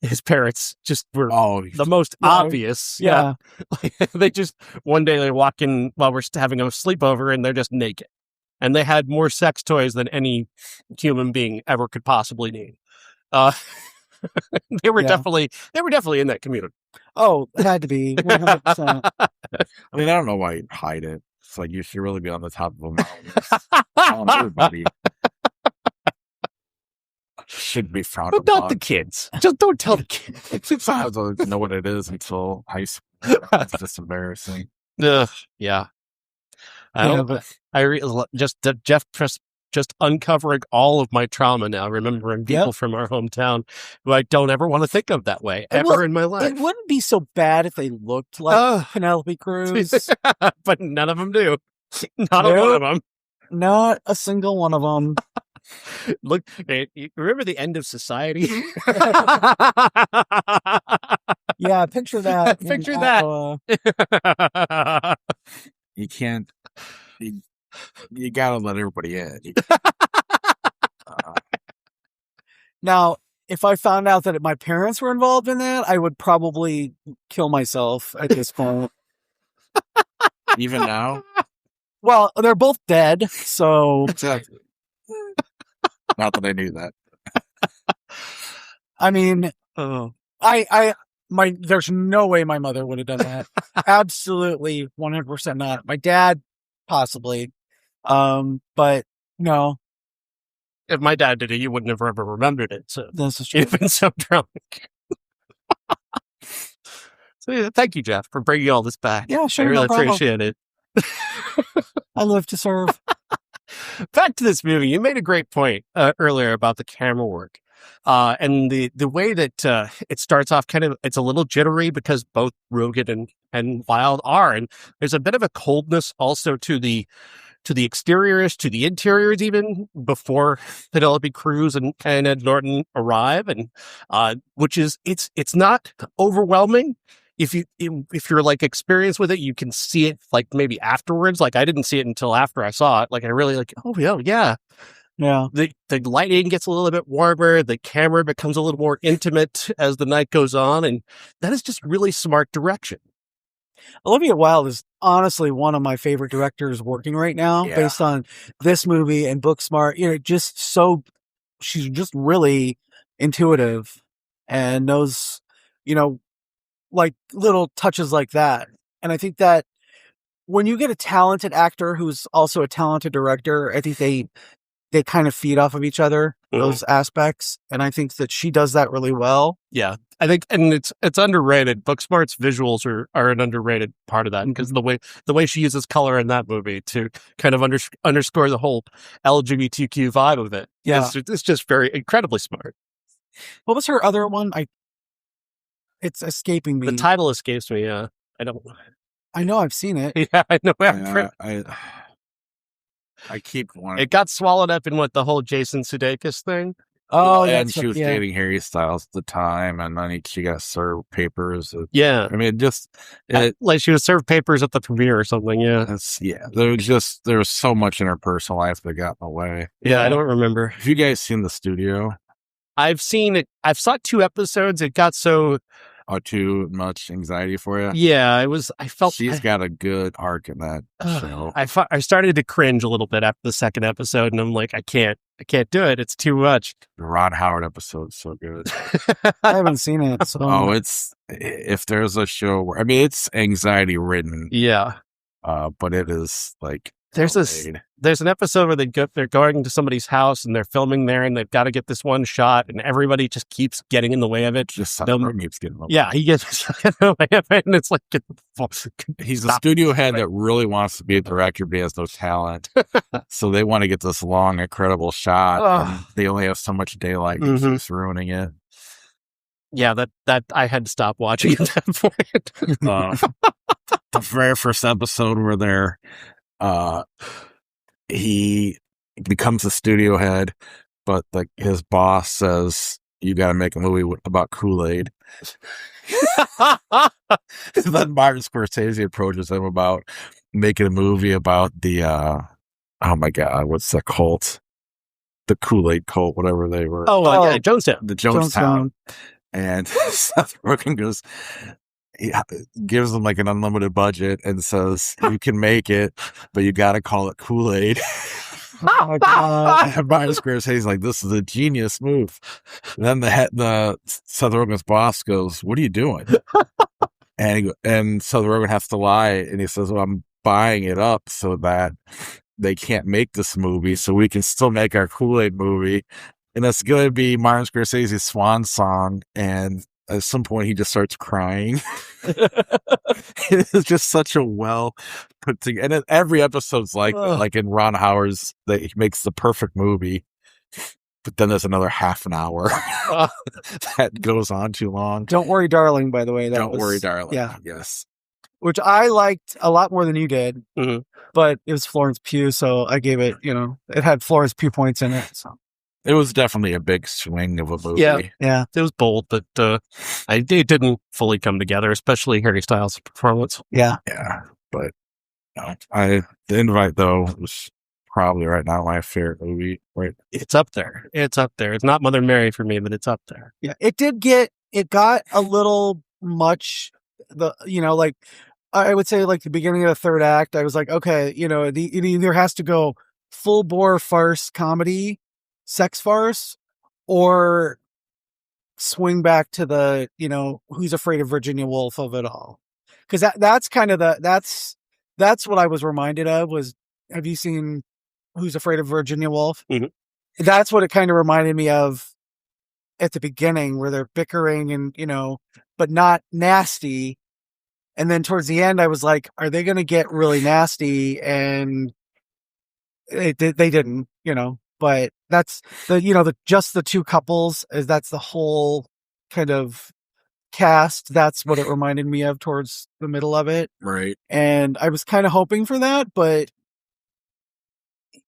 his parents just were the most obvious. Yeah. They just, one day they walk in while we're having a sleepover and they're just naked. And they had more sex toys than any human being ever could possibly need. They were definitely in that community. Oh, it had to be 100%. I mean, I don't know why you'd hide it. It's like you should really be on the top of a mountain. Telling everybody. Should be frowned but upon. Not the kids. Just don't tell the kids. I don't know what it is until high school. It's just embarrassing. Yeah. Jeff just uncovering all of my trauma now, remembering people from our hometown who I don't ever want to think of that way in my life. It wouldn't be so bad if they looked like Penelope Cruz. But none of them do. Not a one of them. Not a single one of them. Look, you remember the end of Society? Yeah, picture that. Picture that. You can't. You gotta let everybody in. Now, if I found out that my parents were involved in that, I would probably kill myself at this point. Even now? Well, they're both dead, so... Exactly. Not that I knew that. I mean, there's no way my mother would have done that. Absolutely, 100% not. My dad, possibly. But no. If my dad did it, you wouldn't have ever remembered it. So this is true. You've been so drunk. So thank you, Jeff, for bringing all this back. Yeah, sure. I really appreciate it. I live to serve. Back to this movie, you made a great point earlier about the camera work. And the way that it starts off it's a little jittery because both Rogen and Wilde are. And there's a bit of a coldness also to the exteriors, to the interiors, even before Penelope Cruz and Ed Norton arrive. And which is, it's not overwhelming. If you're like experienced with it, you can see it like maybe afterwards. Like I didn't see it until after I saw it. Like I really yeah. The lighting gets a little bit warmer. The camera becomes a little more intimate as the night goes on, and that is just really smart direction. Olivia Wilde is honestly one of my favorite directors working right now, based on this movie and Booksmart. She's just really intuitive and knows, like little touches like that. And I think that when you get a talented actor who's also a talented director, I think they kind of feed off of each other, those aspects. And I think that she does that really well. Yeah. I think, and it's underrated. Booksmart's visuals are an underrated part of that, because the way she uses color in that movie to kind of underscore the whole LGBTQ vibe of it. Yeah. It's just very incredibly smart. What was her other one? It's escaping me. The title escapes me. I know I've seen it. Yeah, I know. I keep wanting. It got swallowed up in the whole Jason Sudeikis thing. Oh, and she was dating Harry Styles at the time, and then she got served papers. Yeah, I mean, like she was served papers at the premiere or something. Yeah, there was so much in her personal life that got in the way. Yeah, I don't remember. Have you guys seen The Studio? I've seen it. I've saw 2 episodes. It got so. Too much anxiety for you? Yeah, I felt she's got a good arc in that show. I started to cringe a little bit after the second episode, and I'm like, I can't do it. It's too much. The Ron Howard episode's so good. I haven't seen it. So. If there's a show where, it's anxiety ridden. Yeah. But it is like there's an episode where they're going to somebody's house and they're filming there, and they've got to get this one shot, and everybody just keeps getting in the way of it. Just keeps getting in the way. Yeah, he gets in the way of it, and it's like he's a studio head that really wants to be a director, but he has no talent. So they want to get this long, incredible shot. And they only have so much daylight. It's just ruining it. Yeah, that I had to stop watching at that point. The very first episode where he becomes a studio head, but his boss says, you got to make a movie about Kool-Aid. Then Martin Scorsese approaches him about making a movie about the oh my god, what's the cult? The Kool-Aid cult, whatever they were. Yeah, Jonestown. The Jonestown. And Seth Rogen goes, gives them like an unlimited budget and says, "You can make it, but you got to call it Kool-Aid." Oh my God. And Martin Scorsese's like, "This is a genius move." And then the Seth Rogen's boss goes, "What are you doing?" And Seth Rogen has to lie, and he says, "Well, I'm buying it up so that they can't make this movie, so we can still make our Kool-Aid movie, and that's going to be Martin Scorsese's swan song." And at some point, he just starts crying. It is just such a well put together, and every episode's like in Ron Howard's, that he makes the perfect movie. But then there's another half an hour that goes on too long. Don't Worry, Darling, by the way. Don't Worry, Darling. Yeah. Yes. Which I liked a lot more than you did. Mm-hmm. But it was Florence Pugh, so I gave it, it had Florence Pugh points in it. So it was definitely a big swing of a movie. Yeah. It was bold, but it didn't fully come together, especially Harry Styles' performance. Yeah. Yeah. But The Invite, though, was probably right now my favorite movie. Right, it's up there. It's not Mother Mary for me, but it's up there. Yeah, it got a little much. I would say like the beginning of the third act, I was like, okay, it either has to go full bore farce comedy, sex farce, or swing back to the Who's Afraid of Virginia Woolf of it all, because that's kind of that's what I was reminded of. Was, have you seen Who's Afraid of Virginia Woolf? Mm-hmm. That's what it kind of reminded me of at the beginning, where they're bickering and, but not nasty. And then towards the end, I was like, are they going to get really nasty? And they didn't, but that's just the two couples, that's the whole kind of cast. That's what it reminded me of towards the middle of it. Right. And I was kind of hoping for that, but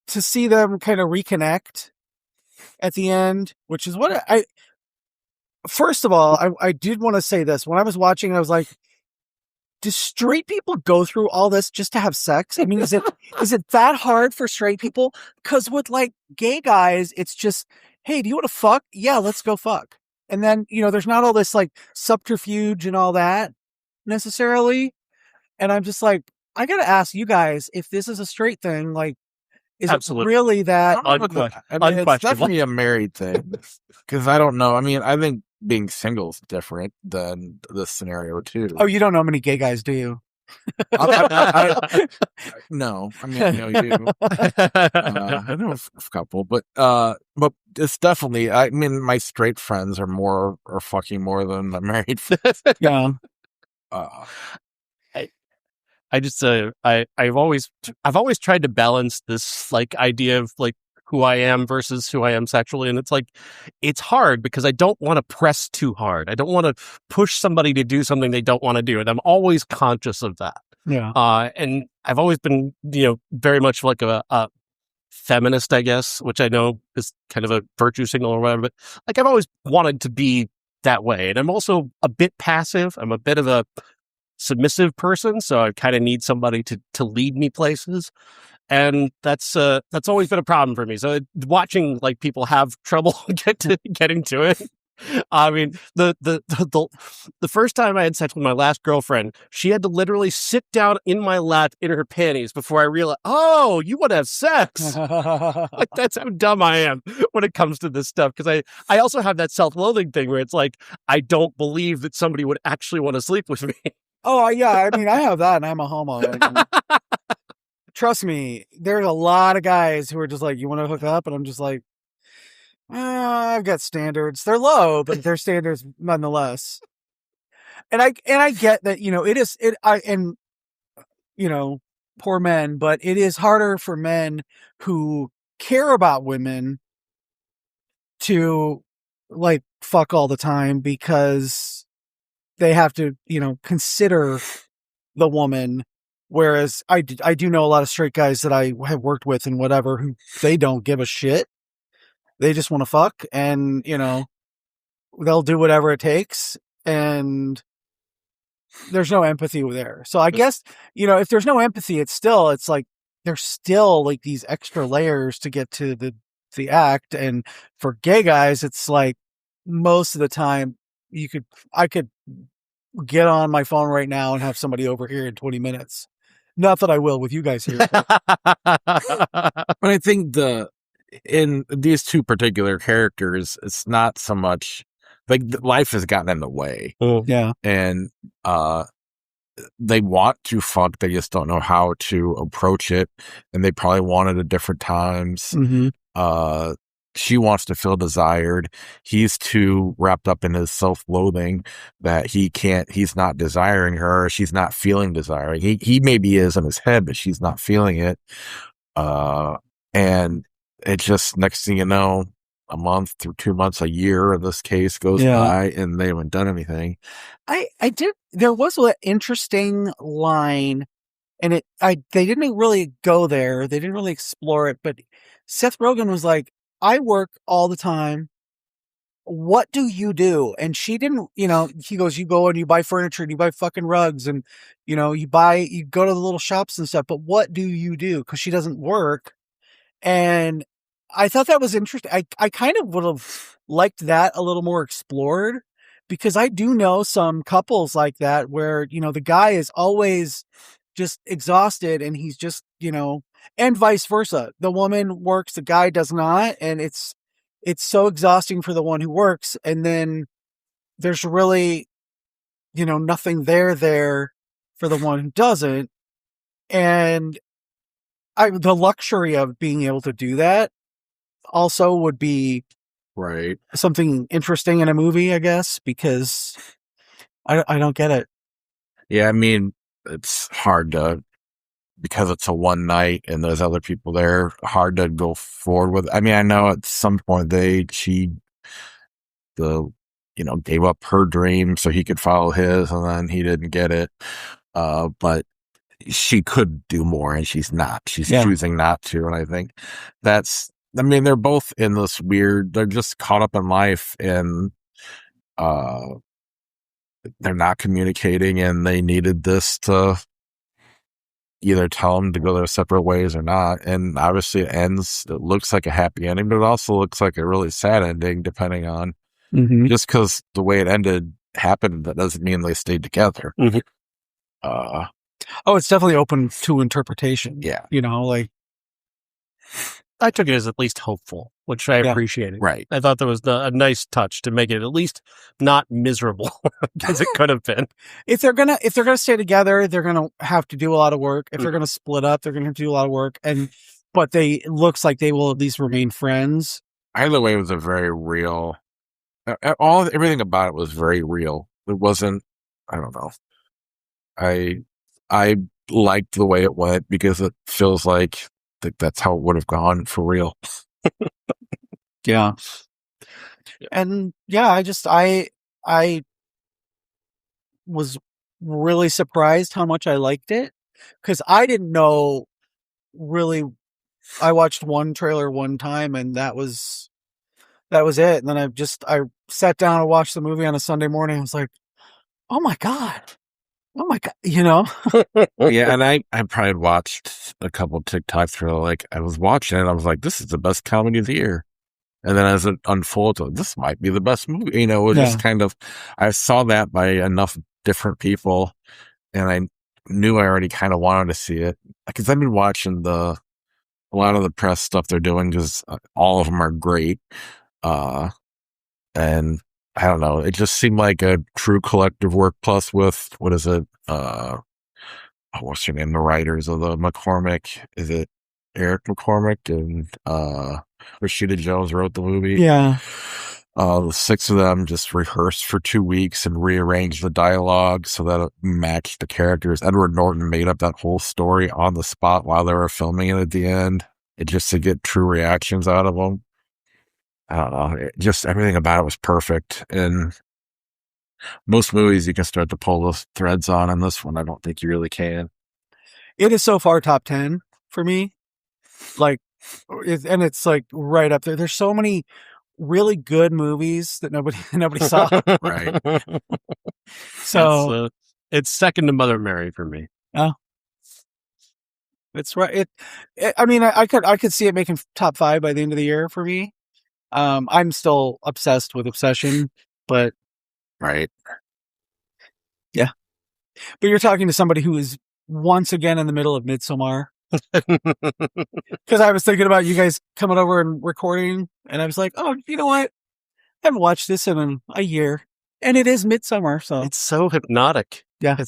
to see them kind of reconnect at the end, which is what first of all, I did want to say this. When I was watching, I was like, do straight people go through all this just to have sex? I mean, is it that hard for straight people? Because with like gay guys, it's just, hey, do you want to fuck? Yeah, let's go fuck. And then, there's not all this like subterfuge and all that necessarily. And I'm just like, I got to ask you guys if this is a straight thing. Like, is Absolutely. it really that? It's definitely a married thing. Because I don't know. I mean, I think being single is different than this scenario too. Oh, you don't know many gay guys, do you? No, I mean, you do. I know a couple, but it's definitely. I mean, my straight friends are fucking more than the married friends. Yeah. I've always tried to balance this like idea of like who I am versus who I am sexually, and it's like it's hard because I don't want to press too hard. I don't want to push somebody to do something they don't want to do, and I'm always conscious of that. Yeah. And I've always been very much like a feminist, I guess, which I know is kind of a virtue signal or whatever, but like I've always wanted to be that way, and I'm also a bit passive. I'm a bit of a submissive person, so I kind of need somebody to lead me places, and that's always been a problem for me. So watching like people have trouble getting to it. I mean, the first time I had sex with my last girlfriend, she had to literally sit down in my lap in her panties before I realized, oh, you want to have sex. Like, that's how dumb I am when it comes to this stuff. Because I also have that self-loathing thing where it's like, I don't believe that somebody would actually want to sleep with me. Oh, yeah. I mean, I have that, and I'm a homo. Trust me, there's a lot of guys who are just like, you want to hook up? And I'm just like, I've got standards. They're low, but they're standards nonetheless. And I get that, poor men, but it is harder for men who care about women to like fuck all the time because they have to, consider the woman. Whereas I do know a lot of straight guys that I have worked with and whatever, who they don't give a shit. They just want to fuck, and, they'll do whatever it takes, and there's no empathy there. So I guess, if there's no empathy, it's like, there's still like these extra layers to get to the act. And for gay guys, it's like most of the time I could get on my phone right now and have somebody over here in 20 minutes. Not that I will with you guys here. But I think in these two particular characters, it's not so much like life has gotten in the way. Yeah. And they want to fuck, they just don't know how to approach it. And they probably want it at different times. Mm-hmm. She wants to feel desired. He's too wrapped up in his self-loathing that he's not desiring her. She's not feeling desiring. He maybe is in his head, but she's not feeling it. And it just, next thing you know, a month through 2 months, a year in this case goes by and they haven't done anything. There was an interesting line and they didn't really go there. They didn't really explore it, but Seth Rogen was like, I work all the time. What do you do? And she didn't, he goes, you go and you buy furniture and you buy fucking rugs and, you go to the little shops and stuff, but what do you do? Cause she doesn't work. And I thought that was interesting. I kind of would have liked that a little more explored because I do know some couples like that where, the guy is always just exhausted and he's just, and vice versa. The woman works, the guy does not. And it's so exhausting for the one who works. And then there's really, nothing there for the one who doesn't. And the luxury of being able to do that also would be right. Something interesting in a movie, I guess, because I don't get it. Yeah. I mean, it's hard because it's a one night and there's other people there, hard to go forward with. I mean, I know at some point she gave up her dream so he could follow his and then he didn't get it. But she could do more and she's not. She's choosing not to. And I think they're both in this weird, they're just caught up in life and they're not communicating and they needed this to either tell them to go their separate ways or not. And obviously it looks like a happy ending, but it also looks like a really sad ending depending on just because the way it happened, that doesn't mean they stayed together. It's definitely open to interpretation. Yeah. I took it as at least hopeful, which I appreciated. Right. I thought that was a nice touch to make it at least not miserable as it could have been. If they're gonna stay together, they're gonna have to do a lot of work. If they're gonna split up, they're gonna have to do a lot of work. But it looks like they will at least remain friends. Either way, it was a very real. Everything about it was very real. It wasn't. I don't know. I liked the way it went because it feels like that's how it would have gone for real. Yeah. And I was really surprised how much I liked it because I didn't know really. I watched one trailer one time and that was it. And then I sat down and watched the movie on a Sunday morning. I was like, oh my God. Yeah, and I probably watched a couple TikToks for I was watching it, I was like, this is the best comedy of the year. And then as it unfolds, this might be the best movie. It was just kind of, I saw that by enough different people, and I knew I already kind of wanted to see it because I've been watching a lot of the press stuff they're doing because all of them are great. And I don't know. It just seemed like a true collective work. Plus, with what is it? What's your name? The writers of the McCormick. Is it Eric McCormick and Rashida Jones wrote the movie? Yeah. The six of them just rehearsed for 2 weeks and rearranged the dialogue so that it matched the characters. Edward Norton made up that whole story on the spot while they were filming it at the end, just to get true reactions out of them. I don't know. Just everything about it was perfect. And most movies you can start to pull the threads on. And this one, I don't think you really can. It is so far top 10 for me. And it's right up there. There's so many really good movies that nobody saw. Right. So it's second to Mother Mary for me. Oh, it's right. I mean, I could see it making top 5 by the end of the year for me. I'm still obsessed with Obsession, but Right. Yeah. But you're talking to somebody who is once again in the middle of Midsommar. Because I was thinking about you guys coming over and recording, and I was like, oh, you know what? I haven't watched this in a year. And it is Midsommar, so. It's so hypnotic. Yeah. It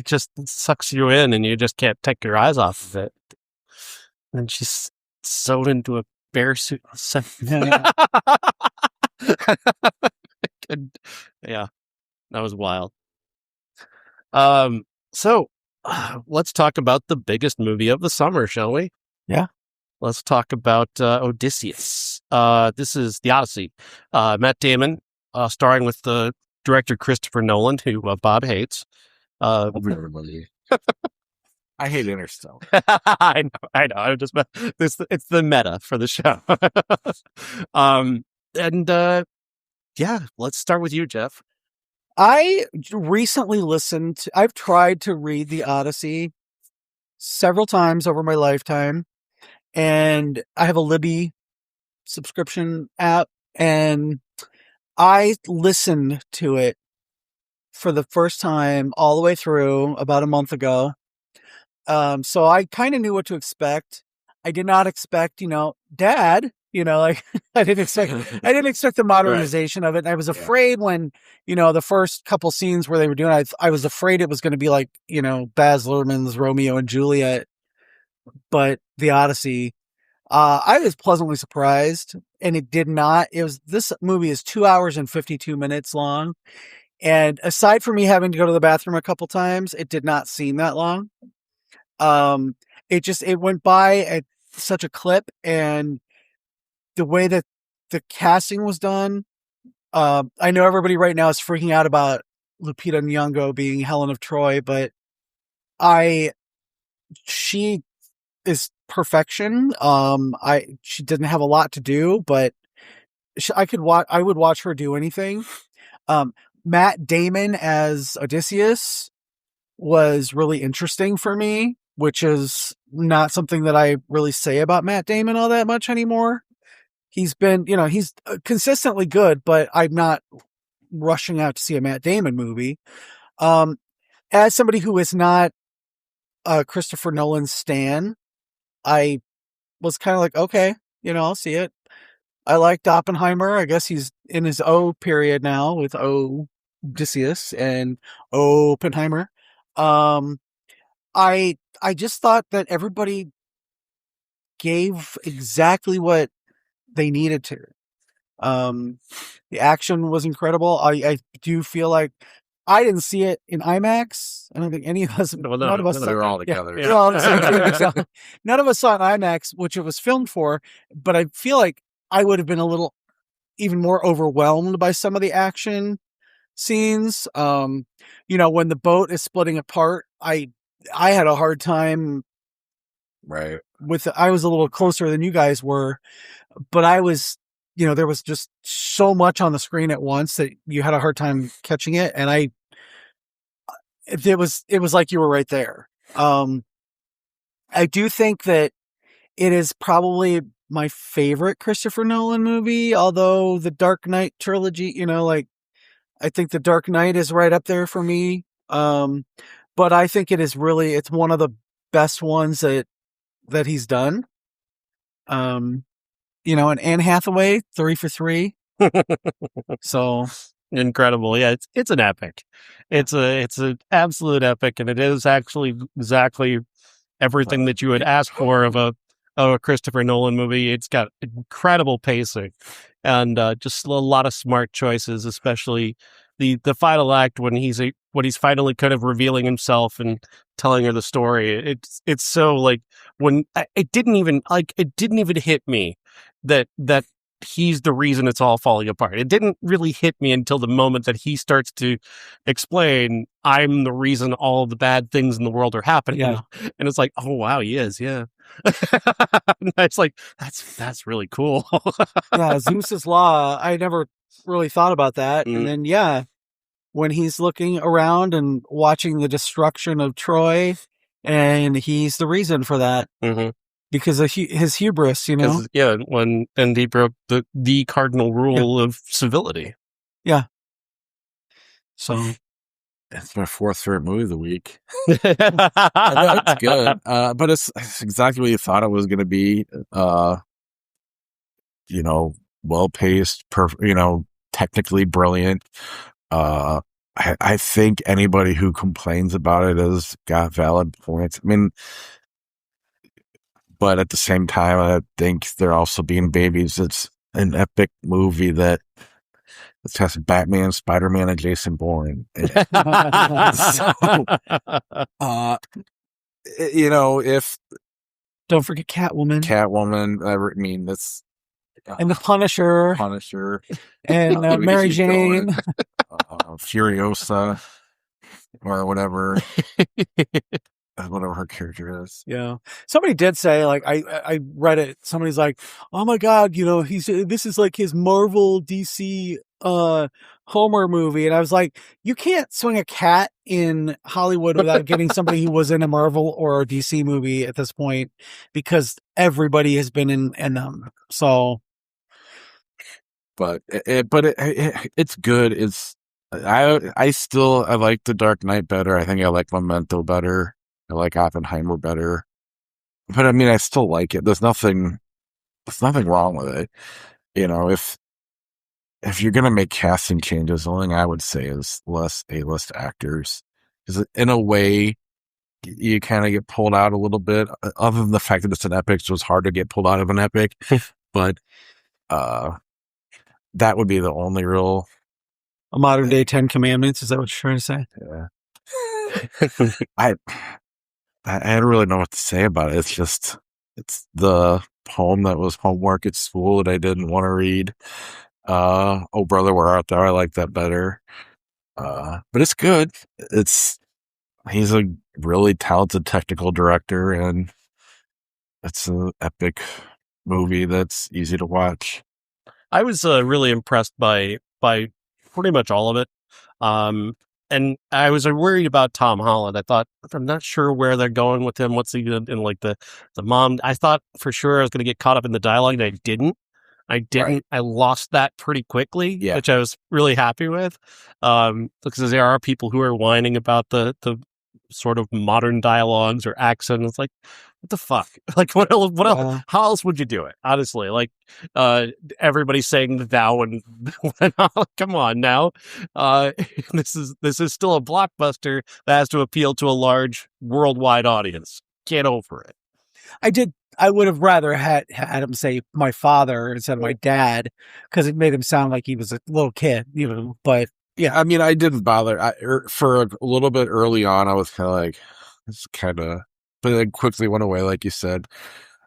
just sucks you in, and you just can't take your eyes off of it. And she's sewed into a bear suit. Yeah. Yeah, that was wild. So let's talk about the biggest movie of the summer, shall we? Yeah. Let's talk about Odysseus. This is The Odyssey. Matt Damon, starring with the director Christopher Nolan, who Bob hates. Everybody. I hate Interstellar. I know. It's the meta for the show. Yeah, let's start with you, Jeff. I recently I've tried to read The Odyssey several times over my lifetime, and I have a Libby subscription app, and I listened to it for the first time all the way through about a month ago. So I kind of knew what to expect. I did not expect, Dad, like I didn't expect the modernization of it. And I was afraid when, the first couple scenes where they were doing it, I was afraid it was going to be like, Baz Luhrmann's Romeo and Juliet, but The Odyssey, I was pleasantly surprised, and it did not. This movie is 2 hours and 52 minutes long. And aside from me having to go to the bathroom a couple times, it did not seem that long. It went by at such a clip, and the way that the casting was done, I know everybody right now is freaking out about Lupita Nyong'o being Helen of Troy, but she is perfection. She didn't have a lot to do, but I would watch her do anything. Matt Damon as Odysseus was really interesting for me, which is not something that I really say about Matt Damon all that much anymore. He's been, he's consistently good, but I'm not rushing out to see a Matt Damon movie. As somebody who is not Christopher Nolan stan, I was kind of like, okay, I'll see it. I liked Oppenheimer. I guess he's in his O period now with Odysseus and Oppenheimer. I just thought that everybody gave exactly what they needed to. The action was incredible. I do feel like I didn't see it in IMAX. I don't think any of us. None of us. They were all together. Yeah. None of us saw it in IMAX, which it was filmed for. But I feel like I would have been a little even more overwhelmed by some of the action scenes. When the boat is splitting apart, I had a hard time. Right. I was a little closer than you guys were, but I was, there was just so much on the screen at once that you had a hard time catching it. And it was like you were right there. I do think that it is probably my favorite Christopher Nolan movie, although the Dark Knight trilogy, I think the Dark Knight is right up there for me. But I think it's one of the best ones that he's done. And Anne Hathaway, 3 for 3. So incredible. Yeah, it's an epic. It's an absolute epic, and it is actually exactly everything that you would ask for of a Christopher Nolan movie. It's got incredible pacing and just a lot of smart choices, especially the final act when he's finally kind of revealing himself and telling her the story. It's so like when it didn't even hit me that he's the reason it's all falling apart. It didn't really hit me until the moment that he starts to explain, I'm the reason all the bad things in the world are happening. Yeah. And it's like, oh wow, he is, yeah. It's like that's really cool. Yeah, Zeus's Law, I never really thought about that. Mm. And then when he's looking around and watching the destruction of Troy, and he's the reason for that. Mm-hmm. Because of his hubris, Yeah, and he broke the cardinal rule of civility. Yeah. So it's my 4th favorite movie of the week. It's good, but it's exactly what you thought it was going to be. Well paced, technically brilliant. I think anybody who complains about it has got valid points. I mean, but at the same time, I think they're also being babies. It's an epic movie that has Batman, Spider-Man, and Jason Bourne. If don't forget Catwoman. That's and the Punisher, and Mary Jane, Furiosa, or whatever. Whatever her character is. Yeah. Somebody did say, like, I read it. Somebody's like, oh my God, this is like his Marvel DC Homer movie. And I was like, you can't swing a cat in Hollywood without getting somebody who was in a Marvel or a DC movie at this point, because everybody has been in them. So. But it's good. I like The Dark Knight better. I think I like Memento better. I like Oppenheimer better, but I mean, I still like it. There's nothing wrong with it. If you're gonna make casting changes, the only thing I would say is less A-list actors, because in a way, you kind of get pulled out a little bit. Other than the fact that it's an epic, so it's hard to get pulled out of an epic, but that would be the only real. A modern day 10 Commandments. Is that what you're trying to say? Yeah. I don't really know what to say about it. It's the poem that was homework at school that I didn't want to read. Oh Brother, Where Art Thou? I like that better. But it's good. He's a really talented technical director, and it's an epic movie that's easy to watch. I was really impressed by pretty much all of it. And I was worried about Tom Holland. I thought, I'm not sure where they're going with him. What's he going to, in like the mom? I thought for sure I was going to get caught up in the dialogue, and I didn't. Right. I lost that pretty quickly, which I was really happy with. Because there are people who are whining about the sort of modern dialogues or accent. It's like, what the fuck? Like, what else? How else would you do it? Honestly, like, everybody's saying the thou and come on now. This is still a blockbuster that has to appeal to a large worldwide audience. Get over it. I would have rather had him say my father instead of my dad, because it made him sound like he was a little kid, but yeah. I mean, I didn't bother. For a little bit early on, I was kind of like, it's kind of, but it quickly went away, like you said.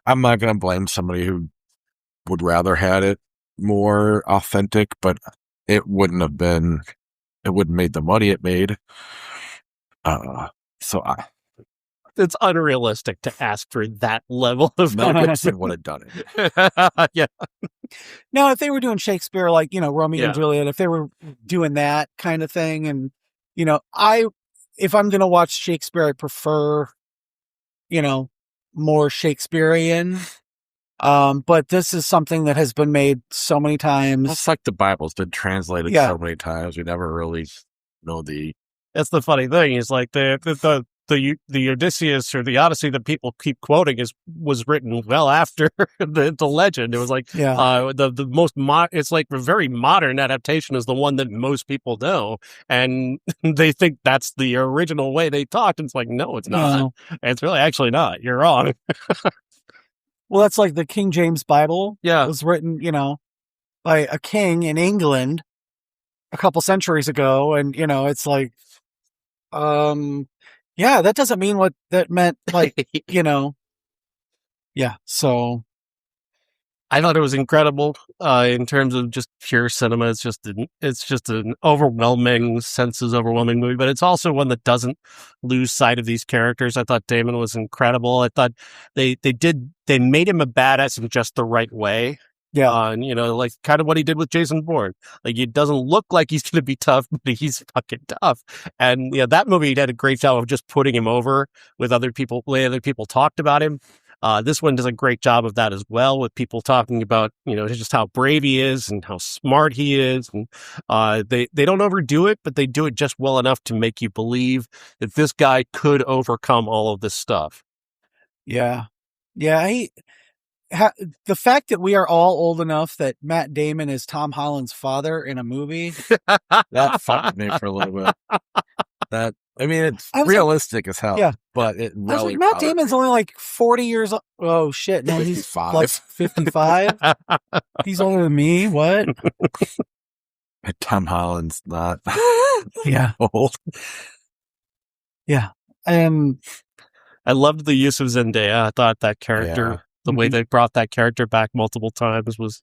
I'm not going to blame somebody who would rather had it more authentic, but it wouldn't have made the money it made. It's unrealistic to ask for that level of Mel Gibson would have done it. Yeah. Now, if they were doing Shakespeare, like, Romeo and Juliet, if they were doing that kind of thing, and, if I'm going to watch Shakespeare, I prefer, more Shakespearean. But this is something that has been made so many times. It's like the Bible's been translated so many times. We never really know That's the funny thing. Is like the Odysseus or the Odyssey that people keep quoting was written well after the legend. It was like the most it's like a very modern adaptation is the one that most people know, and they think that's the original way they talked. And it's like, no, it's not. No. It's really actually not. You're wrong. Well, that's like the King James Bible. Yeah, it was written, by a king in England a couple centuries ago, and it's like, yeah, that doesn't mean what that meant, like, Yeah, so I thought it was incredible in terms of just pure cinema. It's just an overwhelming movie, but it's also one that doesn't lose sight of these characters. I thought Damon was incredible. I thought they made him a badass in just the right way. Yeah. Like kind of what he did with Jason Bourne. Like, it doesn't look like he's going to be tough, but he's fucking tough. And that movie did a great job of just putting him over with other people. The way other people talked about him. This one does a great job of that as well, with people talking about, just how brave he is and how smart he is. And they don't overdo it, but they do it just well enough to make you believe that this guy could overcome all of this stuff. Yeah. Yeah. The fact that we are all old enough that Matt Damon is Tom Holland's father in a movie. That fucked me for a little bit. It's realistic as hell. Yeah. But it really. I was like, Matt Damon's only like 40 years old. Oh, shit. No, he's 55. like 55. He's older than me. What? Tom Holland's not Yeah. old. Yeah. I loved the use of Zendaya. I thought that character, the way they brought that character back multiple times was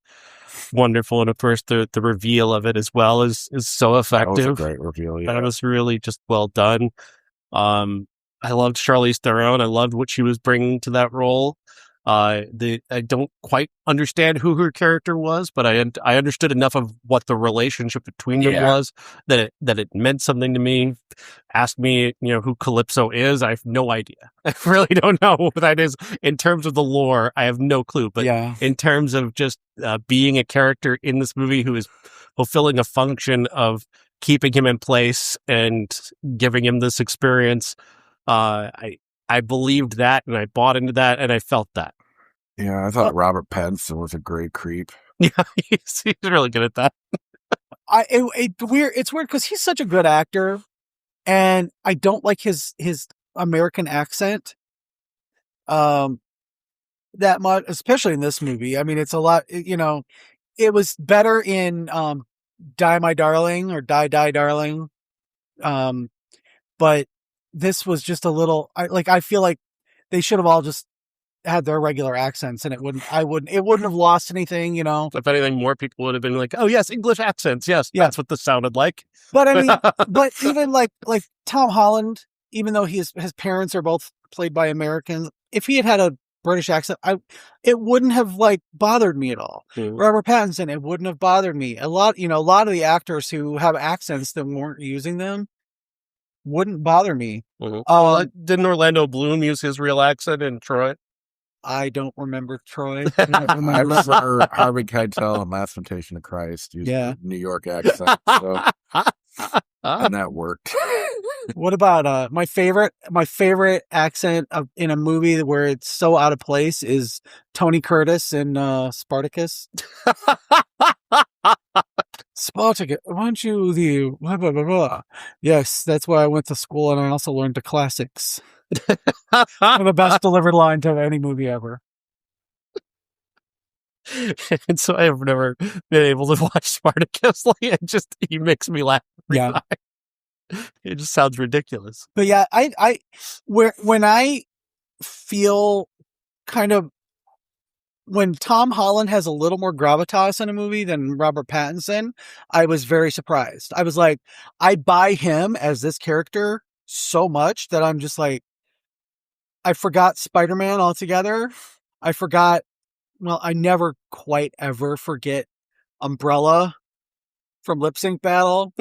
wonderful. And of course, the reveal of it as well is so effective. That was a great reveal. Yeah. That was really just well done. I loved Charlize Theron. I loved what she was bringing to that role. I don't quite understand who her character was, but I understood enough of what the relationship between them was that it meant something to me. Ask me, who Calypso is. I have no idea. I really don't know who that is in terms of the lore. I have no clue. But in terms of just being a character in this movie who is fulfilling a function of keeping him in place and giving him this experience, I believed that, and I bought into that, and I felt that. Yeah, I thought Robert Pattinson was a great creep. Yeah, he's really good at that. It's weird because he's such a good actor, and I don't like his American accent that much, especially in this movie. I mean, it's a lot. It was better in Die My Darling or Die Darling, but this was just a little. I feel like they should have all just had their regular accents, and it wouldn't have lost anything, If anything, more people would have been like, oh yes, English accents, yes, that's what this sounded like. But I mean, but even like Tom Holland, even though his parents are both played by Americans, if he had a British accent, it wouldn't have bothered me at all. Robert Pattinson, it wouldn't have bothered me. A lot of the actors who have accents that weren't using them wouldn't bother me. Didn't Orlando Bloom use his real accent in Troy? I don't remember Troy. I remember Harvey Keitel in Last Temptation of Christ used a New York accent, so and that worked. What about my favorite accent in a movie where it's so out of place is Tony Curtis in Spartacus. Spartacus, aren't you the blah, blah, blah, blah. Yes, that's why I went to school, and I also learned the classics. The best delivered line to any movie ever. And so I've never been able to watch Spartacus. He makes me laugh. Yeah. It just sounds ridiculous. But yeah, when I feel kind of, when Tom Holland has a little more gravitas in a movie than Robert Pattinson, I was very surprised. I was like, I buy him as this character so much that I'm just like, I forgot Spider-Man altogether. I never quite ever forget Umbrella from Lip Sync Battle.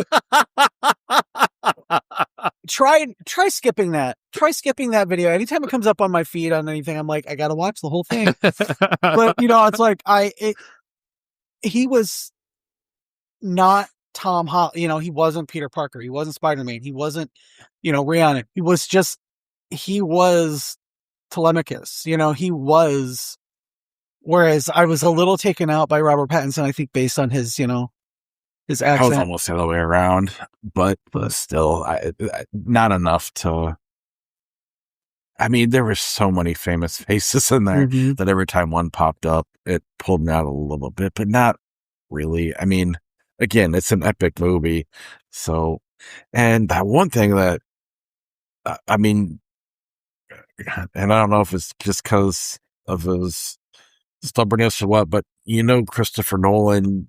Try skipping that. Try skipping that video. Anytime it comes up on my feed on anything, I'm like, I gotta watch the whole thing. But it's like he was not Tom Holland. He wasn't Peter Parker. He wasn't Spider-Man. He wasn't, Rihanna. He was Telemachus. He was. Whereas I was a little taken out by Robert Pattinson, I think, based on his, his accent. I was almost the other way around, but still, I not enough to. I mean, there were so many famous faces in there that every time one popped up, it pulled me out a little bit, but not really. I mean, again, it's an epic movie. So, and that one thing that, I mean, and I don't know if it's just because of his stubbornness or what, but Christopher Nolan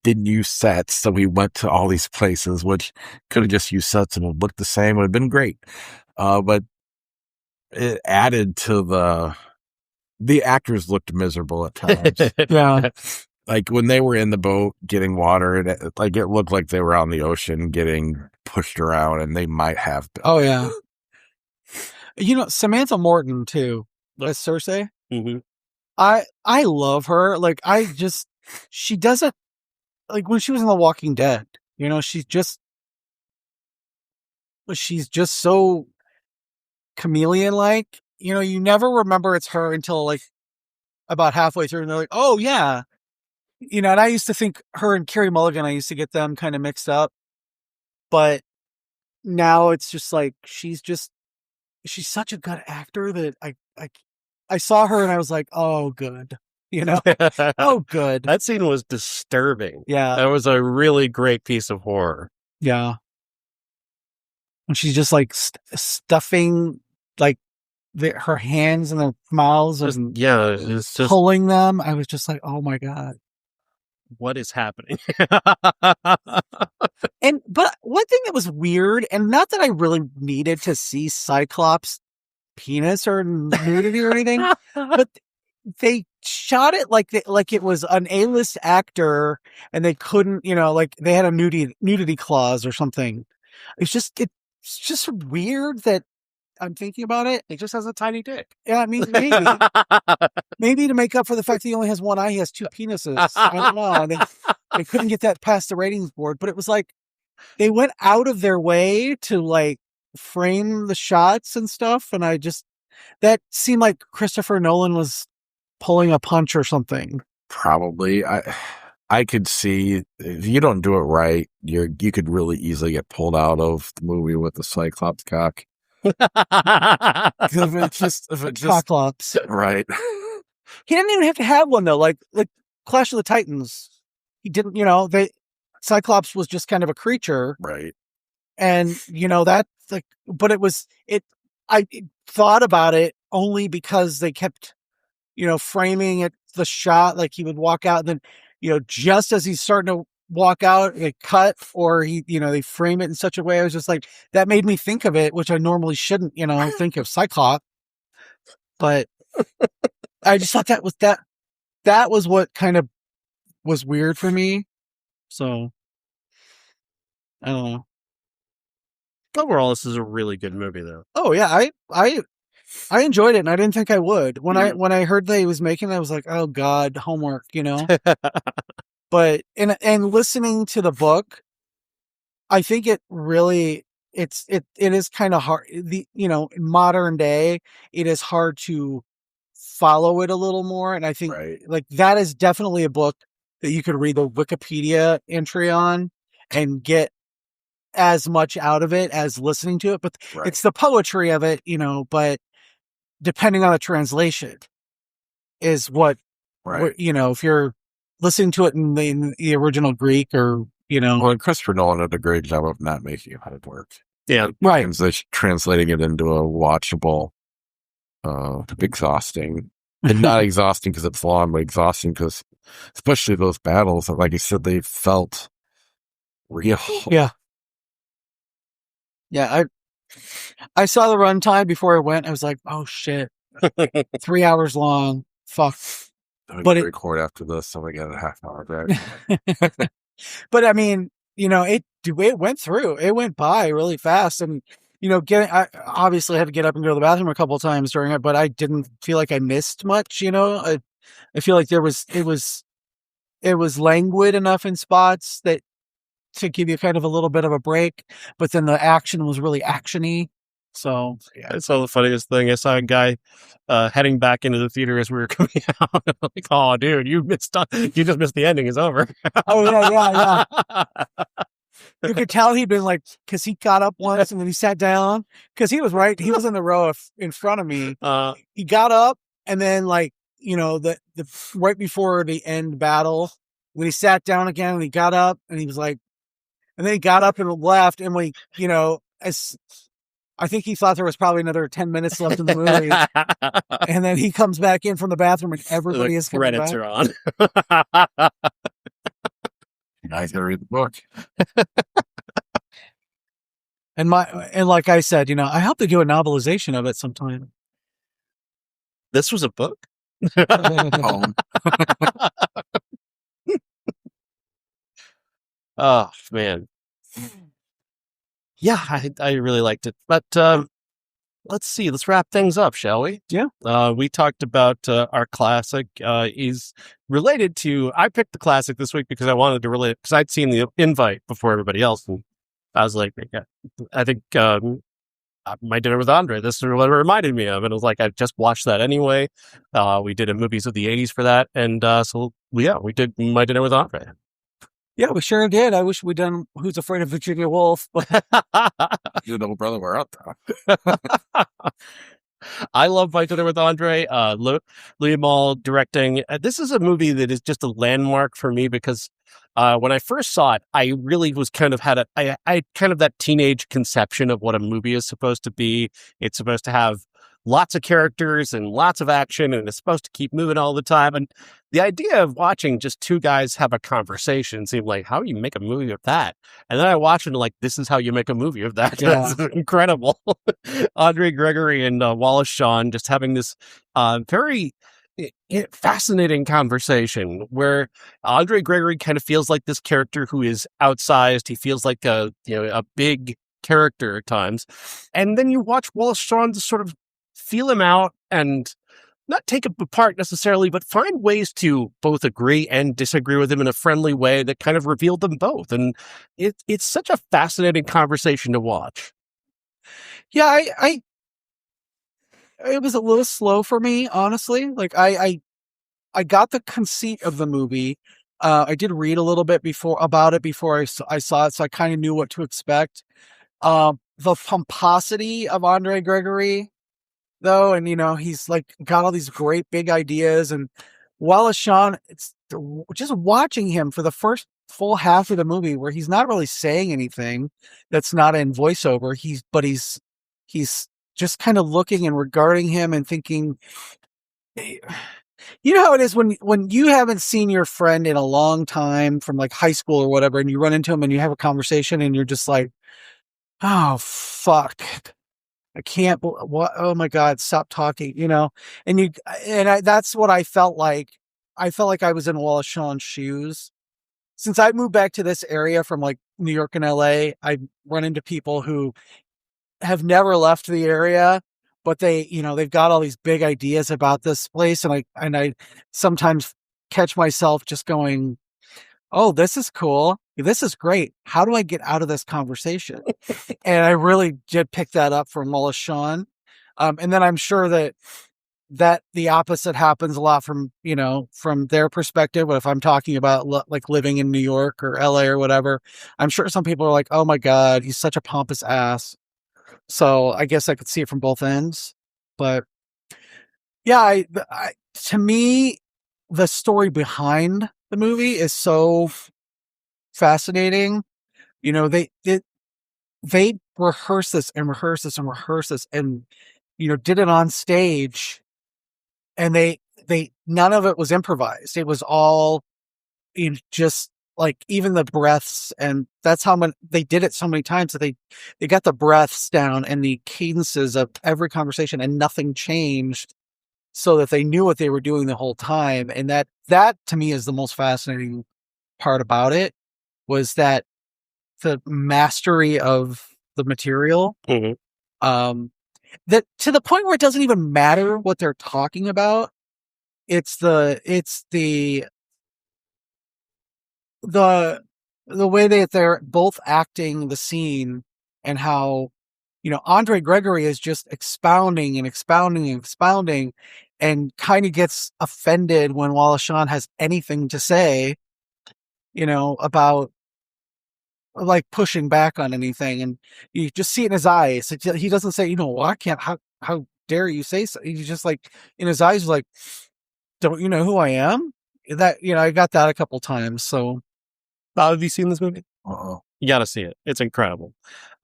didn't use sets, so he went to all these places, which could have just used sets and would look the same, would have been great. But it added to the actors looked miserable at times. Yeah. Like when they were in the boat getting water, it looked like they were on the ocean getting pushed around, and they might have been. Oh yeah. Samantha Morton too. as Cersei. Mm-hmm. I love her. Like, she doesn't, like, when she was in The Walking Dead, you know, she's just so chameleon-like. You know, you never remember it's her until, like, about halfway through, and they're like, oh, yeah. You know, and I used to think her and Carey Mulligan, I used to get them kind of mixed up. But now it's just like, she's such a good actor that I saw her and I was like, oh, good. You know? Oh, good. That scene was disturbing. Yeah. That was a really great piece of horror. Yeah. And she's just like stuffing like her hands in their mouths and it's just pulling them. I was just like, oh my God. What is happening? But one thing that was weird, and not that I really needed to see Cyclops' penis or nudity or anything, but they shot it like it was an A-list actor, and they couldn't, you know, like they had a nudity clause or something. It's just weird that I'm thinking about it. He just has a tiny dick. Yeah, I mean, maybe to make up for the fact that he only has one eye, he has two penises. I don't know. They couldn't get that past the ratings board, but it was like they went out of their way to like frame the shots and stuff, and that seemed like Christopher Nolan was pulling a punch or something. Probably. I could see if you don't do it right, you could really easily get pulled out of the movie with the Cyclops cock. if it just Cyclops, right? He didn't even have to have one though. Like Clash of the Titans, he didn't. You know, Cyclops was just kind of a creature, right? And you know that like, but it was it. I thought about it only because they kept, you know, framing it the shot like he would walk out, and then, you know, just as he's starting to walk out, it cut, or they frame it in such a way. I was just like, that made me think of it, which I normally shouldn't, you know, think of Cyclops. But I just thought that was what kind of was weird for me. So I don't know. Overall, this is a really good movie, though. Oh yeah, I enjoyed it, and I didn't think I would. When I heard that he was making it, I was like, oh God, homework, you know. But and listening to the book, I think it really it is kind of hard. In modern day, it is hard to follow it a little more. And I think like that is definitely a book that you could read the Wikipedia entry on and get as much out of it as listening to it. But it's the poetry of it, you know. But depending on the translation, is what you know, if you're listening to it in the original Greek, or, you know. Well, Christopher Nolan did a great job of not making it work. Yeah. Right. Translating it into a watchable, exhausting. And not exhausting because it's long, but exhausting because, especially those battles, like you said, they felt real. Yeah. Yeah. I saw the runtime before I went. I was like, oh shit. 3 hours long. Fuck. But record after this, so we got a half hour back. But I mean, you know, it went through. It went by really fast, and you know, I obviously had to get up and go to the bathroom a couple of times during it, but I didn't feel like I missed much. You know, I feel like it was languid enough in spots that to give you kind of a little bit of a break, but then the action was really actiony. So yeah, it's all the funniest thing. I saw a guy heading back into the theater as we were coming out. Like, oh, dude, you just missed the ending. It's over. Oh yeah. You could tell he'd been like, because he got up once and then he sat down because he was right. He was in the row in front of me. He got up, and then, like, you know, the right before the end battle, when he sat down again and he got up and he was like, and then he got up and left, and we, you know, I think he thought there was probably another 10 minutes left in the movie. And then he comes back in from the bathroom and everybody is coming credits back. are on. Now he's got to read the book. And like I said, you know, I hope they do a novelization of it sometime. This was a book? Oh, man. Yeah, I really liked it. But let's see. Let's wrap things up, shall we? Yeah. We talked about our classic. Is related to. I picked the classic this week because I wanted to relate because I'd seen the invite before everybody else, and I was like, I think My Dinner with Andre. This is what it reminded me of, and it was like I just watched that anyway. We did a movies of the '80s for that, and we did My Dinner with Andre. Yeah, we sure did. I wish we'd done Who's Afraid of Virginia Woolf. You know, brother, we're out there. I love My Dinner with Andre. Malle directing. This is a movie that is just a landmark for me because when I first saw it, I really was I had kind of that teenage conception of what a movie is supposed to be. It's supposed to have lots of characters and lots of action, and it's supposed to keep moving all the time. And the idea of watching just two guys have a conversation seemed like, how do you make a movie of that? And then I watched it and like, this is how you make a movie of that. Yeah. That's incredible. Andre Gregory and Wallace Shawn just having this very fascinating conversation where Andre Gregory kind of feels like this character who is outsized. He feels like a big character at times. And then you watch Wallace Shawn just sort of feel him out and not take him apart necessarily, but find ways to both agree and disagree with him in a friendly way that kind of revealed them both. And it's such a fascinating conversation to watch. Yeah, it was a little slow for me, honestly. Like I got the conceit of the movie. I did read a little bit about it before I saw it, so I kind of knew what to expect. The pomposity of Andre Gregory, though, and he's like got all these great big ideas, and Wallace Shawn, it's just watching him for the first full half of the movie where he's not really saying anything that's not in voiceover. He's just kind of looking and regarding him and thinking, you know how it is when you haven't seen your friend in a long time from like high school or whatever, and you run into him and you have a conversation and you're just like, oh fuck, I can't. What? Oh my God! Stop talking. That's what I felt like. I felt like I was in Wallace Shawn's shoes. Since I moved back to this area from like New York and LA, I run into people who have never left the area, but they've got all these big ideas about this place, and I sometimes catch myself just going, oh, this is cool. This is great. How do I get out of this conversation? And I really did pick that up from Wallace Shawn. And then I'm sure that the opposite happens a lot from their perspective. But if I'm talking about like living in New York or LA or whatever, I'm sure some people are like, oh my God, he's such a pompous ass. So I guess I could see it from both ends. But yeah, to me, the story behind the movie is so fascinating. They rehearse this and rehearse this and rehearse this and did it on stage, and they none of it was improvised. It was all just like, even the breaths, and that's how they did it so many times that they got the breaths down and the cadences of every conversation, and nothing changed, so that they knew what they were doing the whole time. And that to me is the most fascinating part about it, was that the mastery of the material. Mm-hmm. That to the point where it doesn't even matter what they're talking about. It's the way that they're both acting the scene, and how Andre Gregory is just expounding and expounding and expounding, and kind of gets offended when Wallace Shawn has anything to say, about like pushing back on anything, and you just see it in his eyes. He doesn't say, well, I can't, how dare you say so? He's just like, in his eyes, like, don't you know who I am? That, I got that a couple times. So have you seen this movie? Uh-oh. You got to see it. It's incredible.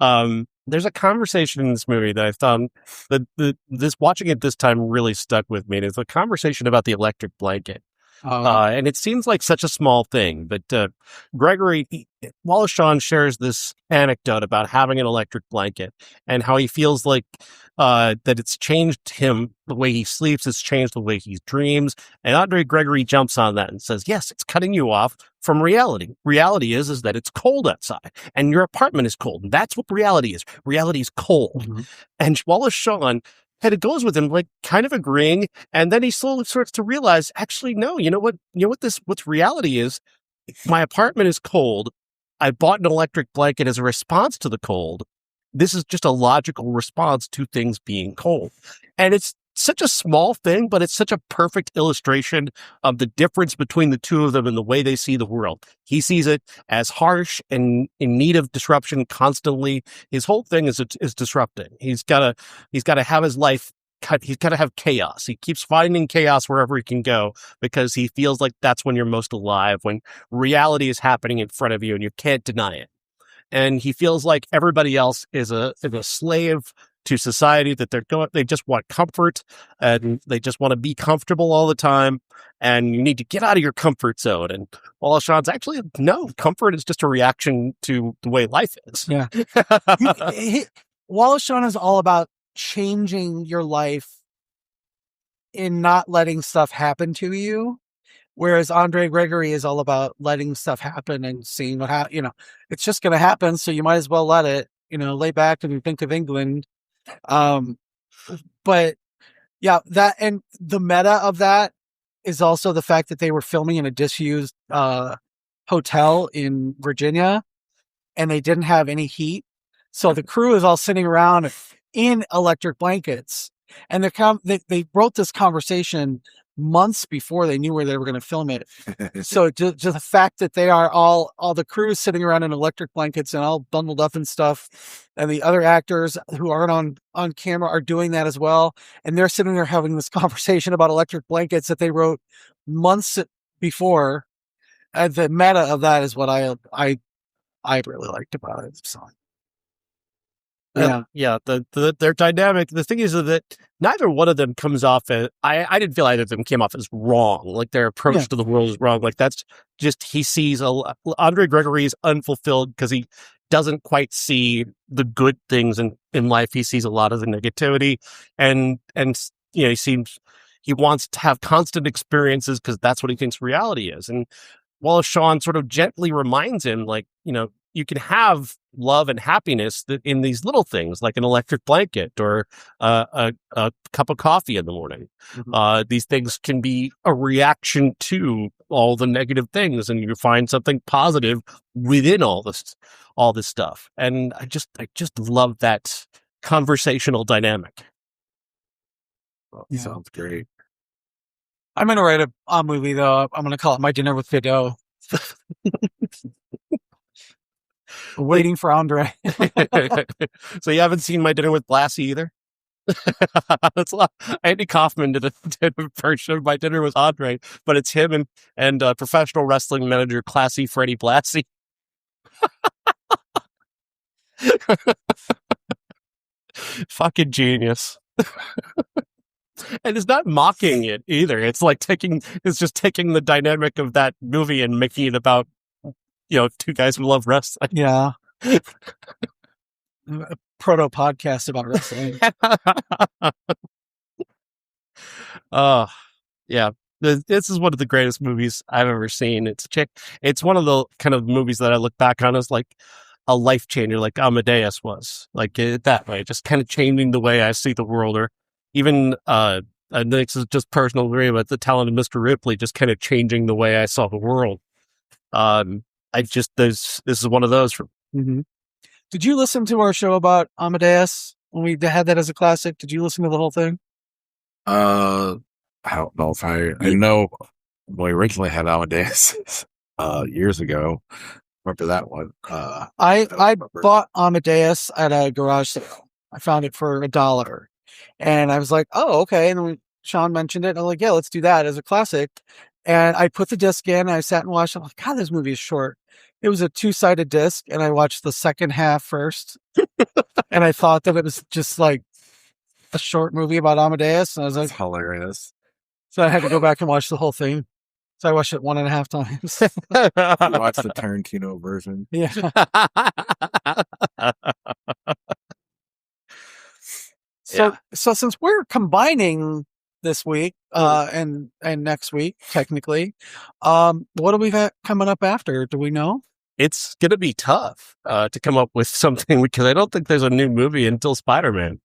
There's a conversation in this movie that I found that watching it this time really stuck with me. And it's a conversation about the electric blanket. And it seems like such a small thing, but Wallace Shawn shares this anecdote about having an electric blanket and how he feels like that it's changed him, the way he sleeps, it's changed the way he dreams. And Andre Gregory jumps on that and says, yes, it's cutting you off from reality. Reality is that it's cold outside and your apartment is cold. And that's what reality is. Reality is cold. Mm-hmm. And Wallace Shawn, and it goes with him, like kind of agreeing, and then he slowly starts to realize, actually, no, what's reality is. My apartment is cold. I bought an electric blanket as a response to the cold. This is just a logical response to things being cold, and it's such a small thing, but it's such a perfect illustration of the difference between the two of them and the way they see the world. He sees it as harsh and in need of disruption constantly. His whole thing is disrupting. He's got to have his life cut. He's got to have chaos. He keeps finding chaos wherever he can go because he feels like that's when you're most alive, when reality is happening in front of you and you can't deny it. And he feels like everybody else is a slave to society, that they just want comfort and they just want to be comfortable all the time. And you need to get out of your comfort zone. And Wallace Shawn's actually, no, comfort is just a reaction to the way life is. Yeah. Wallace Shawn is all about changing your life in not letting stuff happen to you. Whereas Andre Gregory is all about letting stuff happen and seeing what happens. It's just going to happen. So you might as well let it, lay back and think of England. But yeah, that, and the meta of that is also the fact that they were filming in a disused hotel in Virginia and they didn't have any heat. So the crew is all sitting around in electric blankets, and they wrote this conversation months before they knew where they were going to film it. So just the fact that they are all the crew is sitting around in electric blankets and all bundled up and stuff, and the other actors who aren't on camera are doing that as well, and they're sitting there having this conversation about electric blankets that they wrote months before. The meta of that is what I really liked about it. So. Yeah. Their dynamic. The thing is that neither one of them comes off as. I didn't feel either of them came off as wrong. Like their approach to the world is wrong. Like that's just, he sees Andre Gregory is unfulfilled because he doesn't quite see the good things in life. He sees a lot of the negativity, and he wants to have constant experiences because that's what he thinks reality is. And Wallace Shawn sort of gently reminds him, like, you can have love and happiness in these little things, like an electric blanket or a cup of coffee in the morning. Mm-hmm. These things can be a reaction to all the negative things, and you find something positive within all this stuff. And I just love that conversational dynamic. Well, sounds great. I'm going to write a movie, though. I'm going to call it My Dinner with Godot. Waiting for Andre. So you haven't seen My Dinner with Blassie either? That's a lot. Andy Kaufman did a version of My Dinner with Andre, but it's him and professional wrestling manager Classy Freddie Blassie. Fucking genius. And it's not mocking it either. It's like just taking the dynamic of that movie and making it about, two guys who love wrestling. Yeah. A proto podcast about wrestling. Yeah. This is one of the greatest movies I've ever seen. It's one of the kind of movies that I look back on as like a life changer, like Amadeus was, like that way, just kind of changing the way I see the world, or even this is just personal agree, but The Talented Mr. Ripley just kind of changing the way I saw the world. This is one of those. Mm-hmm. Did you listen to our show about Amadeus when we had that as a classic? Did you listen to the whole thing? I don't know if I know we originally had Amadeus years ago. Remember that one? I bought Amadeus at a garage sale. I found it for $1. And I was like, oh, okay. And then Sean mentioned it. And I'm like, yeah, let's do that as a classic. And I put the disc in and I sat and watched it. I'm like, God, this movie is short. It was a 2-sided disc, and I watched the second half first. And I thought that it was just like a short movie about Amadeus. And I was like, that's hilarious. So I had to go back and watch the whole thing. So I watched it 1.5 times. You watched the Tarantino version. Yeah. So since we're combining this week and next week, technically, what do we got coming up after? Do we know? It's going to be tough to come up with something because I don't think there's a new movie until Spider-Man.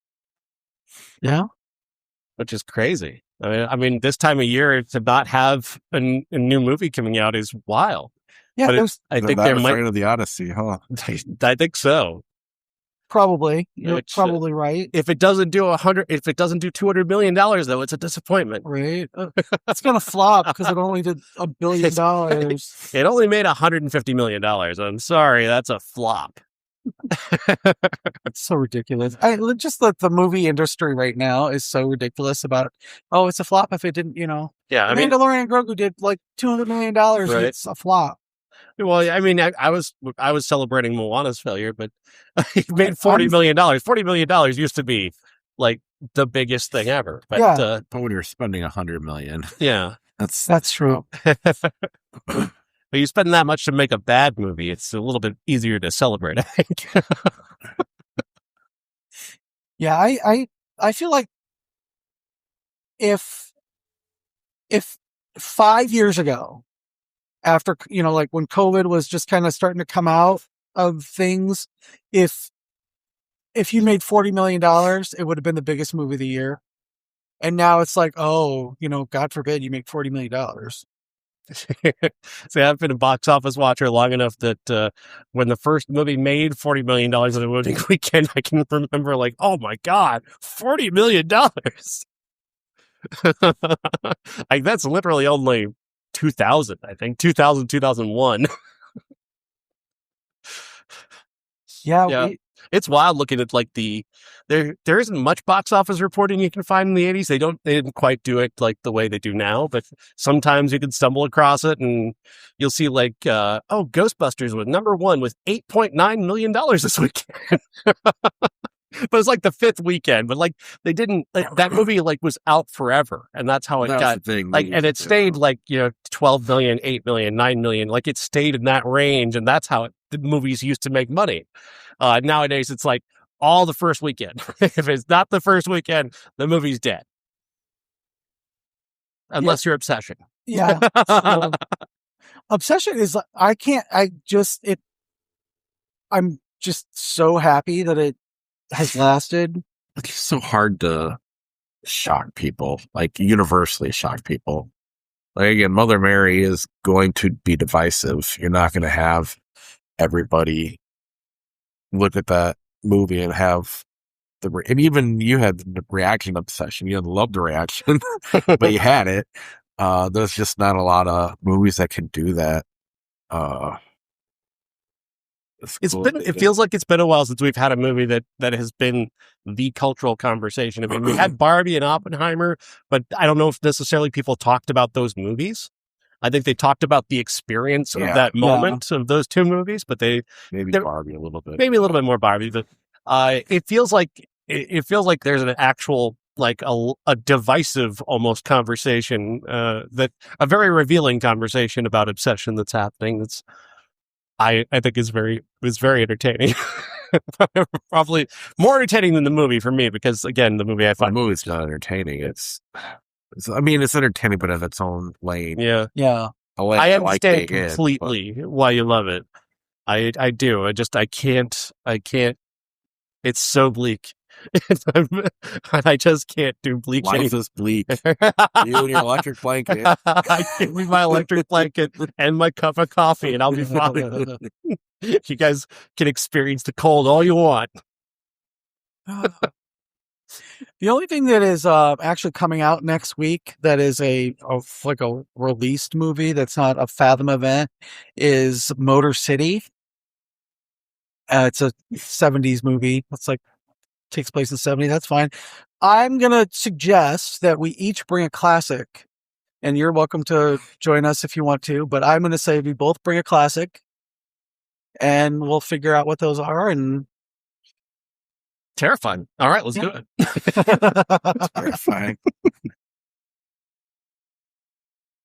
Yeah. Which is crazy. I mean, this time of year to not have a new movie coming out is wild. Yeah, but I think there might of the Odyssey, huh? I think so. Probably, you're probably right. If it doesn't do $200 million, though, it's a disappointment. Right, it's gonna flop because it only did $1 billion. It only made $150 million. I'm sorry, that's a flop. It's so ridiculous. Just the movie industry right now is so ridiculous about, oh, it's a flop if it didn't, Yeah, I mean, Mandalorian and Grogu did like $200 million. Right. It's a flop. Well, I mean, I was celebrating Moana's failure, but it made $40 million. $40 million used to be like the biggest thing ever. But, yeah. But when you're spending $100 million, yeah, that's true. But you spend that much to make a bad movie, it's a little bit easier to celebrate, I think. Yeah, I feel like if 5 years ago, after, like when COVID was just kind of starting to come out of things, if you made $40 million, it would have been the biggest movie of the year. And now it's like, oh, God forbid you make $40 million. See, I've been a box office watcher long enough that when the first movie made $40 million in a opening weekend, I can remember like, oh my God, $40 million. Like that's literally only 2000, I think. 2001. Yeah. It's wild looking at like there isn't much box office reporting you can find in the 80s. They didn't quite do it like the way they do now, but sometimes you can stumble across it and you'll see like, Ghostbusters was number 1 with $8.9 million this weekend. But it's like the 5th weekend, but like they didn't, that movie like was out forever. And that's how it got like, and it stayed like, 12 million, 8 million, 9 million, like it stayed in that range. And that's how the movies used to make money. Nowadays it's like all the first weekend. If it's not the first weekend, the movie's dead. Unless you're Obsession. Yeah. Obsession is, I'm just so happy that it has lasted. It's so hard to shock people, like universally shock people. Like again, Mother Mary is going to be divisive. You're not going to have everybody look at that movie and have and even you had the reaction Obsession. You didn't love the reaction, but you had it. There's just not a lot of movies that can do that. It feels like it's been a while since we've had a movie that has been the cultural conversation. I mean, we had Barbie and Oppenheimer, but I don't know if necessarily people talked about those movies. I think they talked about the experience of that moment of those two movies, but Barbie a little bit, maybe a little bit more Barbie, but it feels like there's an actual like a divisive almost conversation that a very revealing conversation about obsession that's happening. That's I think is very entertaining. Probably more entertaining than the movie for me, because again, the movie I find the movie's not entertaining. It's entertaining, but in its own lane. Yeah. I understand completely why you love it. I do. I can't. It's so bleak. I just can't do bleak. Life is bleak. You and your electric blanket. I give me my electric blanket and my cup of coffee, and I'll be fine. You guys can experience the cold all you want. The only thing that is actually coming out next week that is a released movie that's not a Fathom event is Motor City. It's a 70s movie. It's like takes place in the 70s. That's fine. I'm going to suggest that we each bring a classic, and you're welcome to join us if you want to, but I'm going to say we both bring a classic and we'll figure out what those are. And terrifying. All right, let's do it. Terrifying.